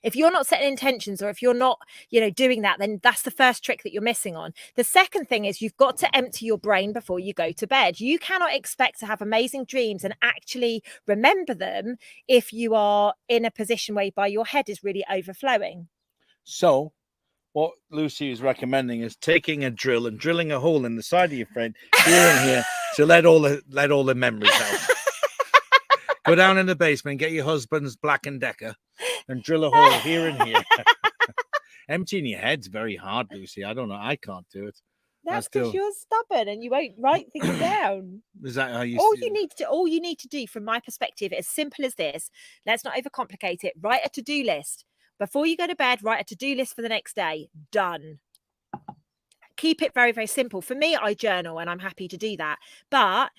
If you're not setting intentions, or if you're not, you know, doing that, then that's the first trick that you're missing on. The second thing is you've got to empty your brain before you go to bed. You cannot expect to have amazing dreams and actually remember them if you are in a position whereby your head is really overflowing.
So what Lucy is recommending is taking a drill and drilling a hole in the side of your brain here and here to let all the memories out. Go down in the basement, get your husband's Black & Decker and drill a hole here and here. Emptying your head's very hard, Lucy. I don't know. I can't do it.
That's because you're stubborn and you won't write things down.
Is that how you?
All you need to do, from my perspective, as simple as this. Let's not overcomplicate it. Write a to-do list. Before you go to bed, write a to-do list for the next day. Done. Keep it very, very simple. For me, I journal and I'm happy to do that. But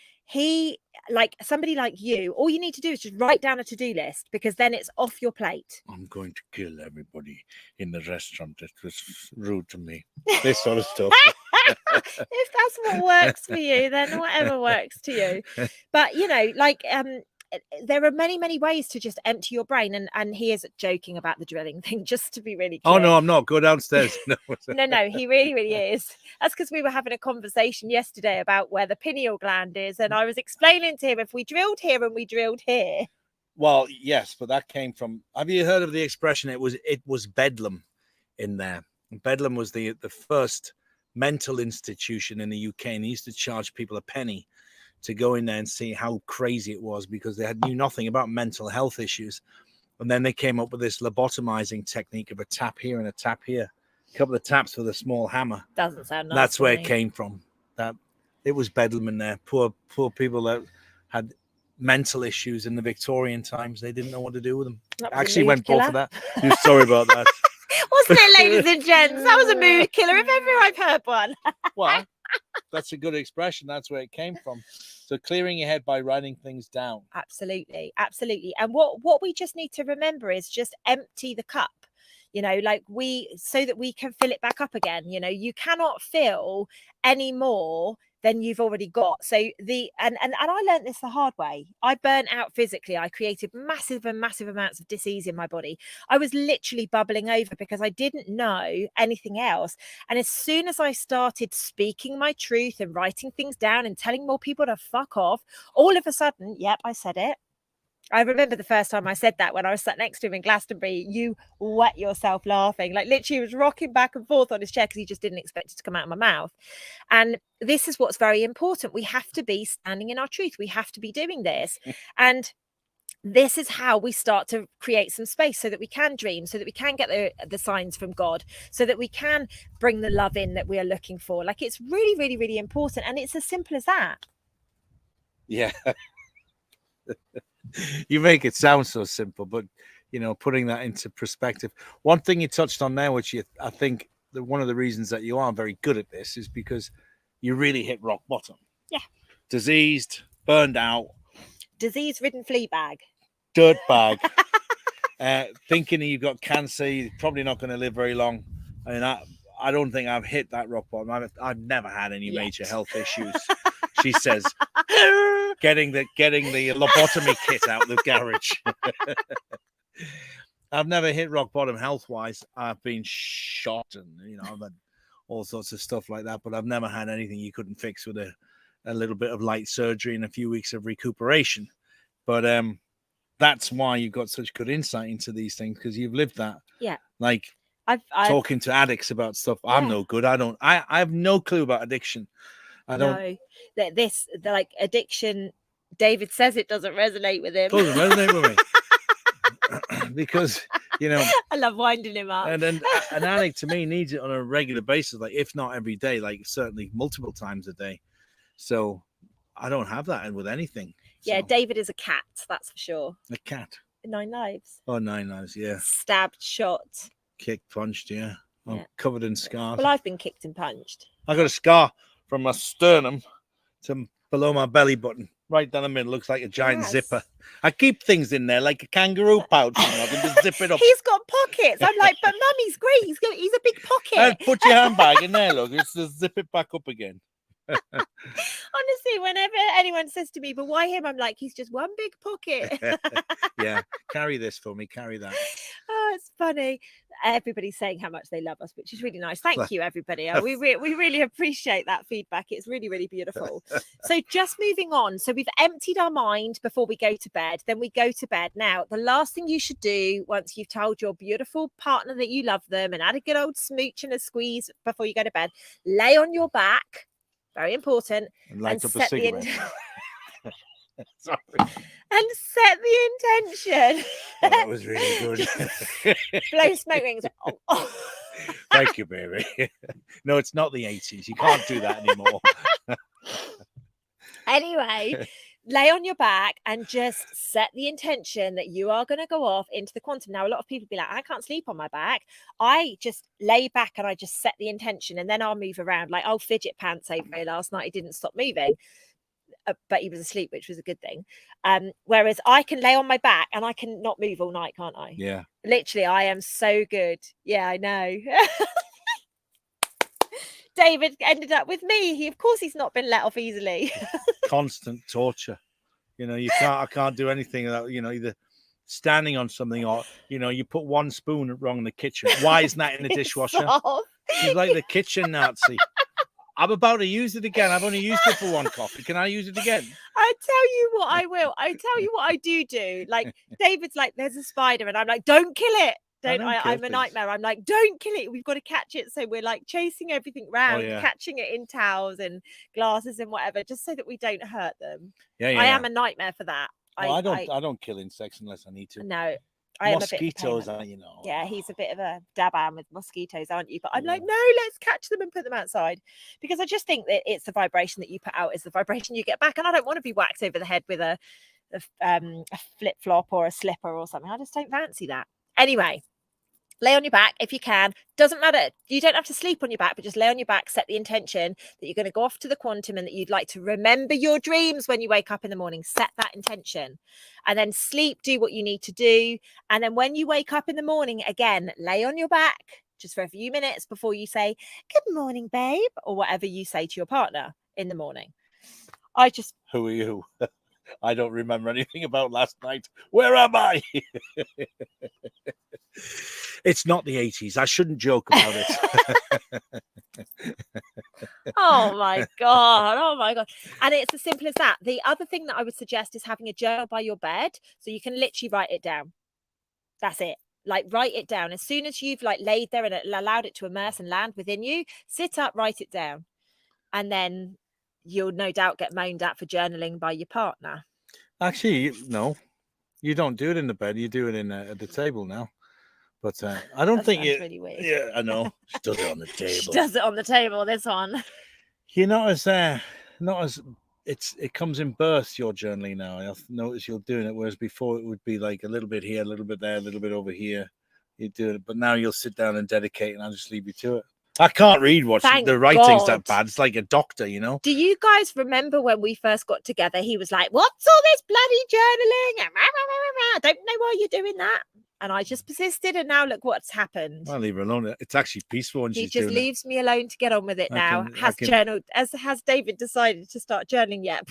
somebody like you, all you need to do is just write down a to-do list, because then it's off your plate.
I'm going to kill everybody in the restaurant that was rude to me. This sort of stuff.
If that's what works for you, then whatever works to you. But, you know, like, there are many, many ways to just empty your brain. And he is joking about the drilling thing, just to be really clear.
Oh, no, I'm not. Go downstairs. No,
no, he really, really is. That's because we were having a conversation yesterday about where the pineal gland is. And I was explaining to him, if we drilled here and we drilled here.
Well, yes, but that came from, have you heard of the expression? It was Bedlam in there. Bedlam was the first mental institution in the UK, and they used to charge people a penny to go in there and see how crazy it was, because they knew nothing about mental health issues. And then they came up with this lobotomizing technique of a tap here and a tap here, a couple of taps with a small hammer.
Doesn't sound nice.
That's where it came from. That it was Bedlam in there. Poor people that had mental issues in the Victorian times. They didn't know what to do with them. Actually went both for that. Sorry about that.
Wasn't it, ladies and gents? That was a mood killer if ever I've heard one.
Well, that's a good expression. That's where it came from. So clearing your head by writing things down.
Absolutely. Absolutely. And what we just need to remember is just empty the cup, like so that we can fill it back up again. You cannot fill any more than you've already got. So and I learned this the hard way. I burnt out physically. I created massive amounts of disease in my body. I was literally bubbling over because I didn't know anything else. And as soon as I started speaking my truth and writing things down and telling more people to fuck off, all of a sudden, yep, I said it. I remember the first time I said that when I was sat next to him in Glastonbury. You wet yourself laughing. Like literally he was rocking back and forth on his chair because he just didn't expect it to come out of my mouth. And this is what's very important. We have to be standing in our truth. We have to be doing this. And this is how we start to create some space so that we can dream, so that we can get the signs from God, so that we can bring the love in that we are looking for. Like it's really, really, really important. And it's as simple as that.
Yeah. You make it sound so simple, but putting that into perspective. One thing you touched on there, which I think that one of the reasons that you are very good at this is because you really hit rock bottom.
Yeah.
Diseased, burned out,
disease-ridden flea bag,
dirt bag, thinking you've got cancer, you're probably not going to live very long. I mean, I don't think I've hit that rock bottom. I've never had any major health issues. She says, getting the lobotomy kit out of the garage. I've never hit rock bottom health-wise. I've been shot and, I've had all sorts of stuff like that, but I've never had anything you couldn't fix with a little bit of light surgery and a few weeks of recuperation. But that's why you've got such good insight into these things, because you've lived that. Yeah. Like I've talking to addicts about stuff. Yeah. I'm no good. I have no clue about addiction. I don't
know like addiction. David says it doesn't resonate with him.
Doesn't resonate with me because
I love winding him up.
And then an addict to me needs it on a regular basis, like if not every day, like certainly multiple times a day. So I don't have that with anything.
Yeah, so. David is a cat, that's for sure.
A cat.
9 lives.
Oh, 9 lives, yeah.
Stabbed, shot,
kicked, punched. Yeah, I'm covered in scars.
Well, I've been kicked and punched.
I got a scar from my sternum to below my belly button, right down the middle. Looks like a giant zipper. I keep things in there like a kangaroo pouch. I can just zip it up.
He's got pockets. I'm like, but Mummy's great. He's a big pocket.
And put your handbag in there. Look, just zip it back up again.
Honestly, whenever anyone says to me, but why him? I'm like, he's just one big pocket.
Yeah, carry this for me, carry that.
Oh, it's funny. Everybody's saying how much they love us, which is really nice. Thank you, everybody. We really appreciate that feedback. It's really, really beautiful. So just moving on. So we've emptied our mind before we go to bed. Then we go to bed. Now, the last thing you should do once you've told your beautiful partner that you love them and had a good old smooch and a squeeze before you go to bed, lay on your back. Very important.
And light up a cigarette. Sorry.
And set the intention.
Oh, that was really good.
Blow smoke rings. Oh.
Thank you, baby. No, it's not the 80s. You can't do that anymore.
Anyway, lay on your back and just set the intention that you are going to go off into the quantum. Now, a lot of people be like, I can't sleep on my back. I just lay back and I just set the intention and then I'll move around. Like, I'll fidget pants over here last night. He didn't stop moving, but he was asleep, which was a good thing. Whereas I can lay on my back and I can not move all night, can't I?
Yeah.
Literally, I am so good. Yeah, I know. David ended up with me. Of course, he's not been let off easily.
Constant torture. You know, I can't do anything without, either standing on something or, you put one spoon wrong in the kitchen. Why isn't that in the dishwasher?
Stop.
She's like the kitchen Nazi. I'm about to use it again. I've only used it for one coffee. Can I use it again?
I tell you what I will. I tell you what I do. Like David's like, there's a spider, and I'm like, don't kill it. I'm a nightmare. I'm like, don't kill it. We've got to catch it. So we're like chasing everything round, catching it in towels and glasses and whatever, just so that we don't hurt them. I am a nightmare for that.
Well, I don't kill insects unless I need to.
No.
Mosquitoes,
Yeah, he's a bit of a dab-am with mosquitoes, aren't you? But I'm like, no, let's catch them and put them outside, because I just think that it's the vibration that you put out is the vibration you get back, and I don't want to be whacked over the head with a flip-flop or a slipper or something. I just don't fancy that. Anyway, lay on your back if you can. Doesn't matter. You don't have to sleep on your back, but just lay on your back, set the intention that you're going to go off to the quantum and that you'd like to remember your dreams when you wake up in the morning. Set that intention and then sleep, do what you need to do. And then when you wake up in the morning, again, lay on your back just for a few minutes before you say, good morning, babe, or whatever you say to your partner in the morning.
Who are you? I don't remember anything about last night. Where am I? It's not the 80s. I shouldn't joke about it.
Oh my God. And it's as simple as that. The other thing that I would suggest is having a journal by your bed, so you can literally write it down. That's it. Like, write it down. As soon as you've like laid there and allowed it to immerse and land within you, sit up, write it down. And then you'll no doubt get moaned at for journaling by your partner.
Actually, no, you don't do it in the bed. You do it at the table now. But I don't think it.
Really weird.
Yeah, I know. She does it on the table.
She does it on the table. This one.
You're not as it comes in bursts. Your journaling now. I've noticed you're doing it, whereas before it would be like a little bit here, a little bit there, a little bit over here. You do it, but now you'll sit down and dedicate, and I'll just leave you to it. I can't read the writing's that bad. It's like a doctor, Do
you guys remember when we first got together? He was like, "What's all this bloody journaling? I don't know why you're doing that." And I just persisted, and now look what's happened.
I'll leave her alone. It's actually peaceful when
she just leaves me alone to get on with it now. Has David decided to start journaling yet?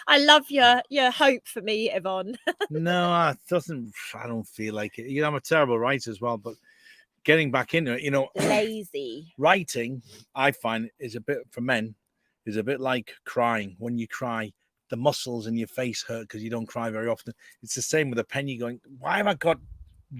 I love your hope for me, Yvonne.
No, it doesn't. I don't feel like it. I'm a terrible writer as well, but getting back into it,
lazy
writing, I find for men is a bit like crying. When you cry, the muscles in your face hurt because you don't cry very often. It's the same with a pen. You're going, why have I got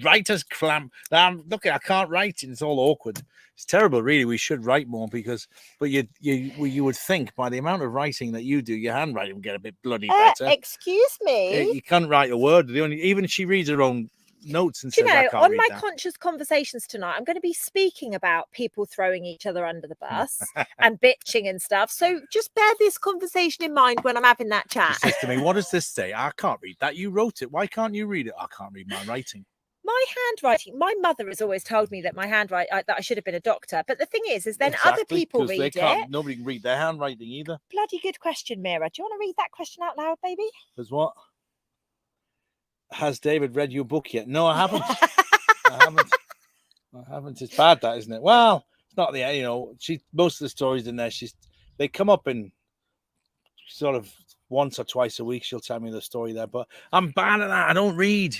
writer's cramp? Look, I can't write, and it's all awkward. It's terrible, really. We should write more but you would think by the amount of writing that you do, your handwriting would get a bit bloody better.
Excuse me.
You can't write a word. Even she reads her own notes and says,
on my conscious conversations tonight, I'm going to be speaking about people throwing each other under the bus and bitching and stuff. So just bear this conversation in mind when I'm having that chat.
She says to me, what does this say? I can't read that. You wrote it. Why can't you read it? I can't read my writing.
My handwriting. My mother has always told me that my handwriting, that I should have been a doctor. But the thing is then other people read it.
Nobody can read their handwriting either.
Bloody good question, Mira. Do you want to read that question out loud, baby?
There's what? Has David read your book yet? No, I haven't. I haven't. It's bad, that, isn't it? Well, it's not most of the stories in there, they come up in sort of once or twice a week. She'll tell me the story there, but I'm bad at that. I don't read,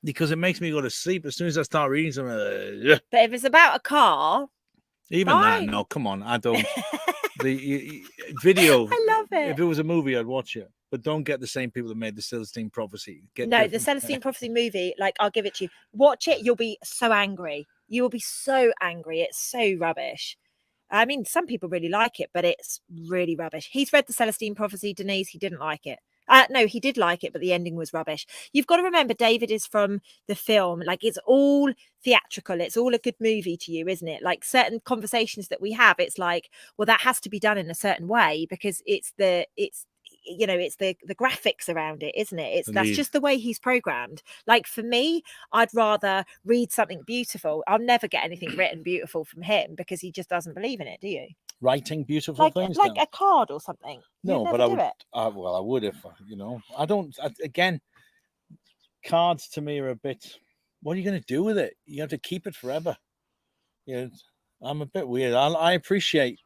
because it makes me go to sleep as soon as I start reading something.
But if it's about a car,
even fine. That, no, come on, I don't. The video.
I love it.
If it was a movie, I'd watch it. But don't get the same people that made the Celestine Prophecy.
The Celestine Prophecy movie, I'll give it to you. Watch it. You'll be so angry. You will be so angry. It's so rubbish. I mean, some people really like it, but it's really rubbish. He's read the Celestine Prophecy, Denise. He didn't like it. No, he did like it, but the ending was rubbish. You've got to remember, David is from the film. It's all theatrical. It's all a good movie to you, isn't it? Certain conversations that we have, it's like, well, that has to be done in a certain way because it's the graphics around it, isn't it? That's just the way he's programmed. For me, I'd rather read something beautiful. I'll never get anything written beautiful from him because he just doesn't believe in it. Do you?
Writing beautiful things,
a card or something.
No, but I would. I would if I don't. Again, cards to me are a bit. What are you going to do with it? You have to keep it forever. I'm a bit weird. I appreciate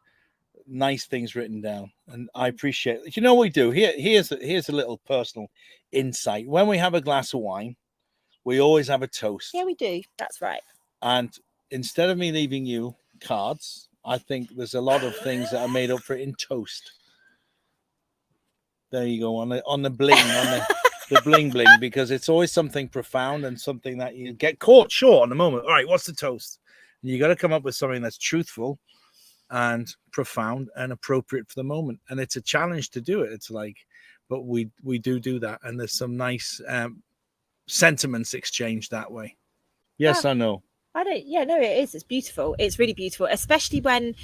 nice things written down, and I appreciate it. You know what we do? Here's a little personal insight. When we have a glass of wine, we always have a toast.
Yeah, we do. That's right.
And instead of me leaving you cards, I think there's a lot of things that are made up for it in toast. There you go, on the bling, on the bling bling, because it's always something profound and something that you get caught short on the moment. All right, what's the toast? And you got to come up with something that's truthful and profound and appropriate for the moment. And it's a challenge to do it. It's like, but we do that, and there's some nice sentiments exchanged that way. Yes, I know.
I don't. Yeah, no, it is. It's beautiful. It's really beautiful, especially when,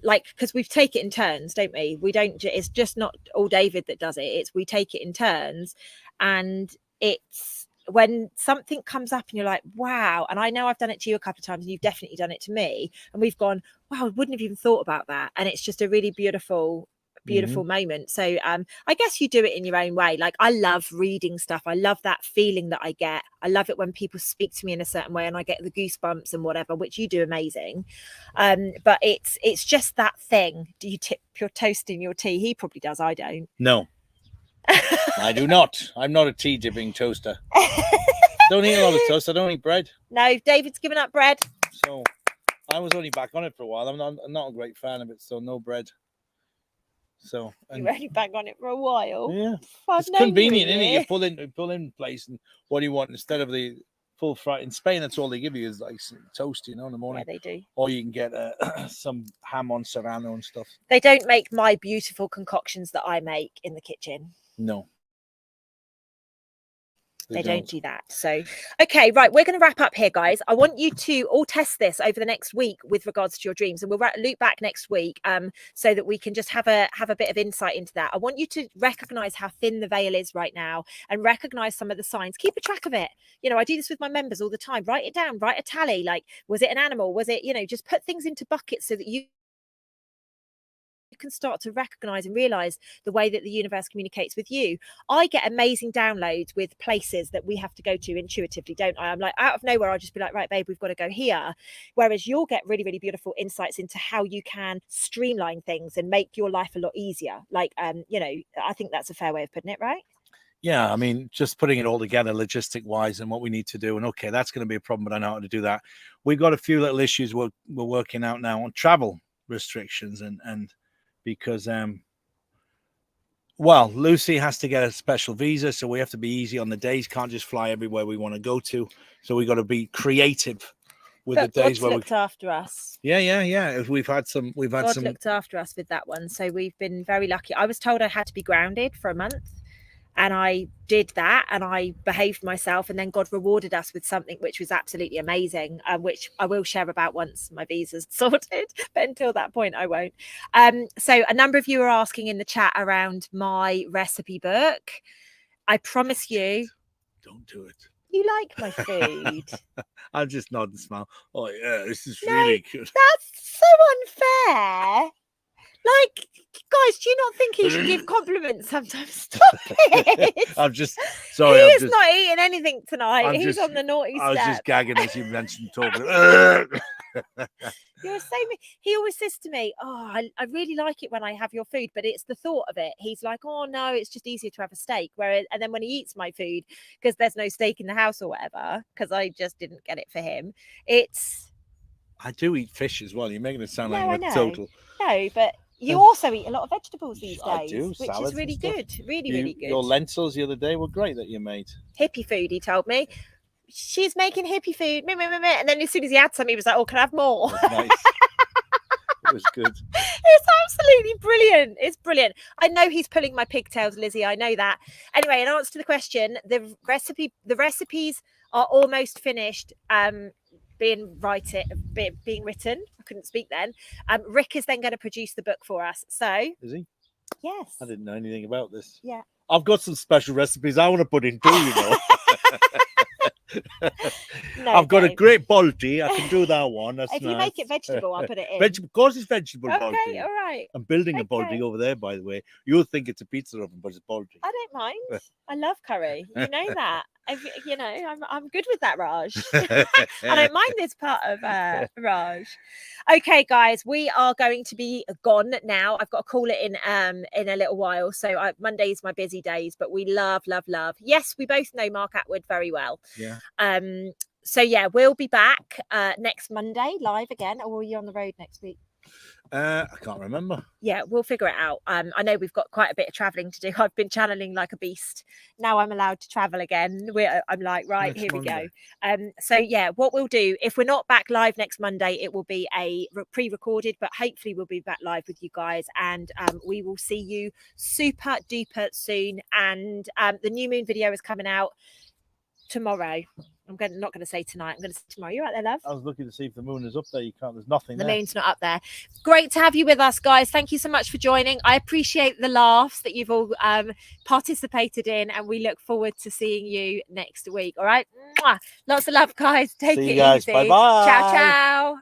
like, because we take it in turns, don't we? We don't. It's just not all David that does it. It's we take it in turns, and it's when something comes up and you're like, wow. And I know I've done it to you a couple of times, and you've definitely done it to me. And we've gone, wow, I wouldn't have even thought about that. And it's just a really beautiful moment. So I guess you do it in your own way. Like, I love reading stuff. I love that feeling that I get. I love it when people speak to me in a certain way and I get the goosebumps and whatever, which you do amazing. But it's just that thing. Do you tip your toast in your tea? He probably does. I don't.
No, I do not. I'm not a tea dipping toaster. Don't eat a lot of toast. I don't eat bread.
No, David's given up bread.
So I was only back on it for a while. I'm not a great fan of it, so no bread. So
You're only back on it for a while.
Yeah, it's convenient, isn't it? You pull in place, and what do you want instead of the full fry? In Spain, that's all they give you is like some toast, in the morning.
Yeah, they do.
Or you can get some ham on serrano and stuff.
They don't make my beautiful concoctions that I make in the kitchen.
No.
They don't do that. So, okay, right. We're going to wrap up here, guys. I want you to all test this over the next week with regards to your dreams, and we'll loop back next week so that we can just have a bit of insight into that. I want you to recognize how thin the veil is right now and recognize some of the signs. Keep a track of it. I do this with my members all the time. Write it down. Write a tally. Like, was it an animal? Was it, just put things into buckets so that you can start to recognize and realize the way that the universe communicates with you. I get amazing downloads with places that we have to go to intuitively, don't I? I'm like, out of nowhere, I'll just be like, right, babe, we've got to go here. Whereas you'll get really, really beautiful insights into how you can streamline things and make your life a lot easier. Like, I think that's a fair way of putting it, right?
Yeah, I mean, just putting it all together logistic wise and what we need to do. And okay, that's going to be a problem, but I know how to do that. We've got a few little issues we're working out now on travel restrictions and because Lucy has to get a special visa, so we have to be easy on the days. Can't just fly everywhere we want to go to, so we got to be creative with the days where
looked after us.
Yeah. We've had some
looked after us with that one, so we've been very lucky. I was told I had to be grounded for a month, and I did that, and I behaved myself, and then God rewarded us with something which was absolutely amazing, which I will share about once my visa's sorted, but until that point I won't. So a number of you are asking in the chat around my recipe book. I promise you,
don't do it.
You like my food.
I'll just nod and smile. Oh yeah, this is really good.
That's so unfair. Like, guys, do you not think he should give compliments sometimes? Stop it.
I'm just sorry.
He's not eating anything tonight. He's on the naughty step.
I was just gagging as you mentioned talking.
You're so mean. He always says to me, oh, I really like it when I have your food, but it's the thought of it. He's like, oh no, it's just easier to have a steak. And then when he eats my food, because there's no steak in the house or whatever, because I just didn't get it for him,
I do eat fish as well. You're making it sound like a total.
No, but you also eat a lot of vegetables these days,
I do,
which is really good. Really good.
Your lentils the other day were great that you made.
Hippie food, he told me. She's making hippie food. And then as soon as he had some, he was like, oh, can I have more?
Nice. It was good.
It's absolutely brilliant. It's brilliant. I know he's pulling my pigtails, Lizzie. I know that. Anyway, in answer to the question, the recipes are almost finished. Being written. I couldn't speak then. Rick is then going to produce the book for us. So
is he?
Yes.
I didn't know anything about this.
Yeah.
I've got some special recipes I want to put in too,
No,
I've got a
Dave.
great baldi. I can do that one. That's
If
nice.
you make it vegetable, I'll put it in.
Of course, it's vegetable
Okay,
baldi.
all right.
I'm building a
Okay.
baldi over there, by the way. You'll think it's a pizza oven, but it's baldi.
I don't mind. I love curry. You know that. You know, I'm good with that, Raj. I don't mind this part of Raj. Okay, guys, we are going to be gone now. I've got to call it in a little while. So Monday's my busy days, but we love. Yes, we both know Mark Atwood very well.
Yeah.
So yeah, we'll be back next Monday live again, or are you on the road next week?
I can't remember.
Yeah, we'll figure it out. I know we've got quite a bit of traveling to do. I've been channeling like a beast. Now I'm allowed to travel again. I'm like, right,
Next
here
Monday.
we go. So yeah, what we'll do, if we're not back live next Monday, it will be a pre-recorded, but hopefully we'll be back live with you guys, and we will see you super duper soon. And the new moon video is coming out tomorrow. Not going to say tonight. I'm going to say tomorrow. You right there, love?
I was looking to see if the moon is up there. You can't. There's nothing
The
there.
moon's not up there. Great to have you with us, guys. Thank you so much for joining. I appreciate the laughs that you've all participated in, and we look forward to seeing you next week. All right? Mwah. Lots of love, guys. Take
See
it
you guys.
easy.
Bye-bye.
Ciao, ciao.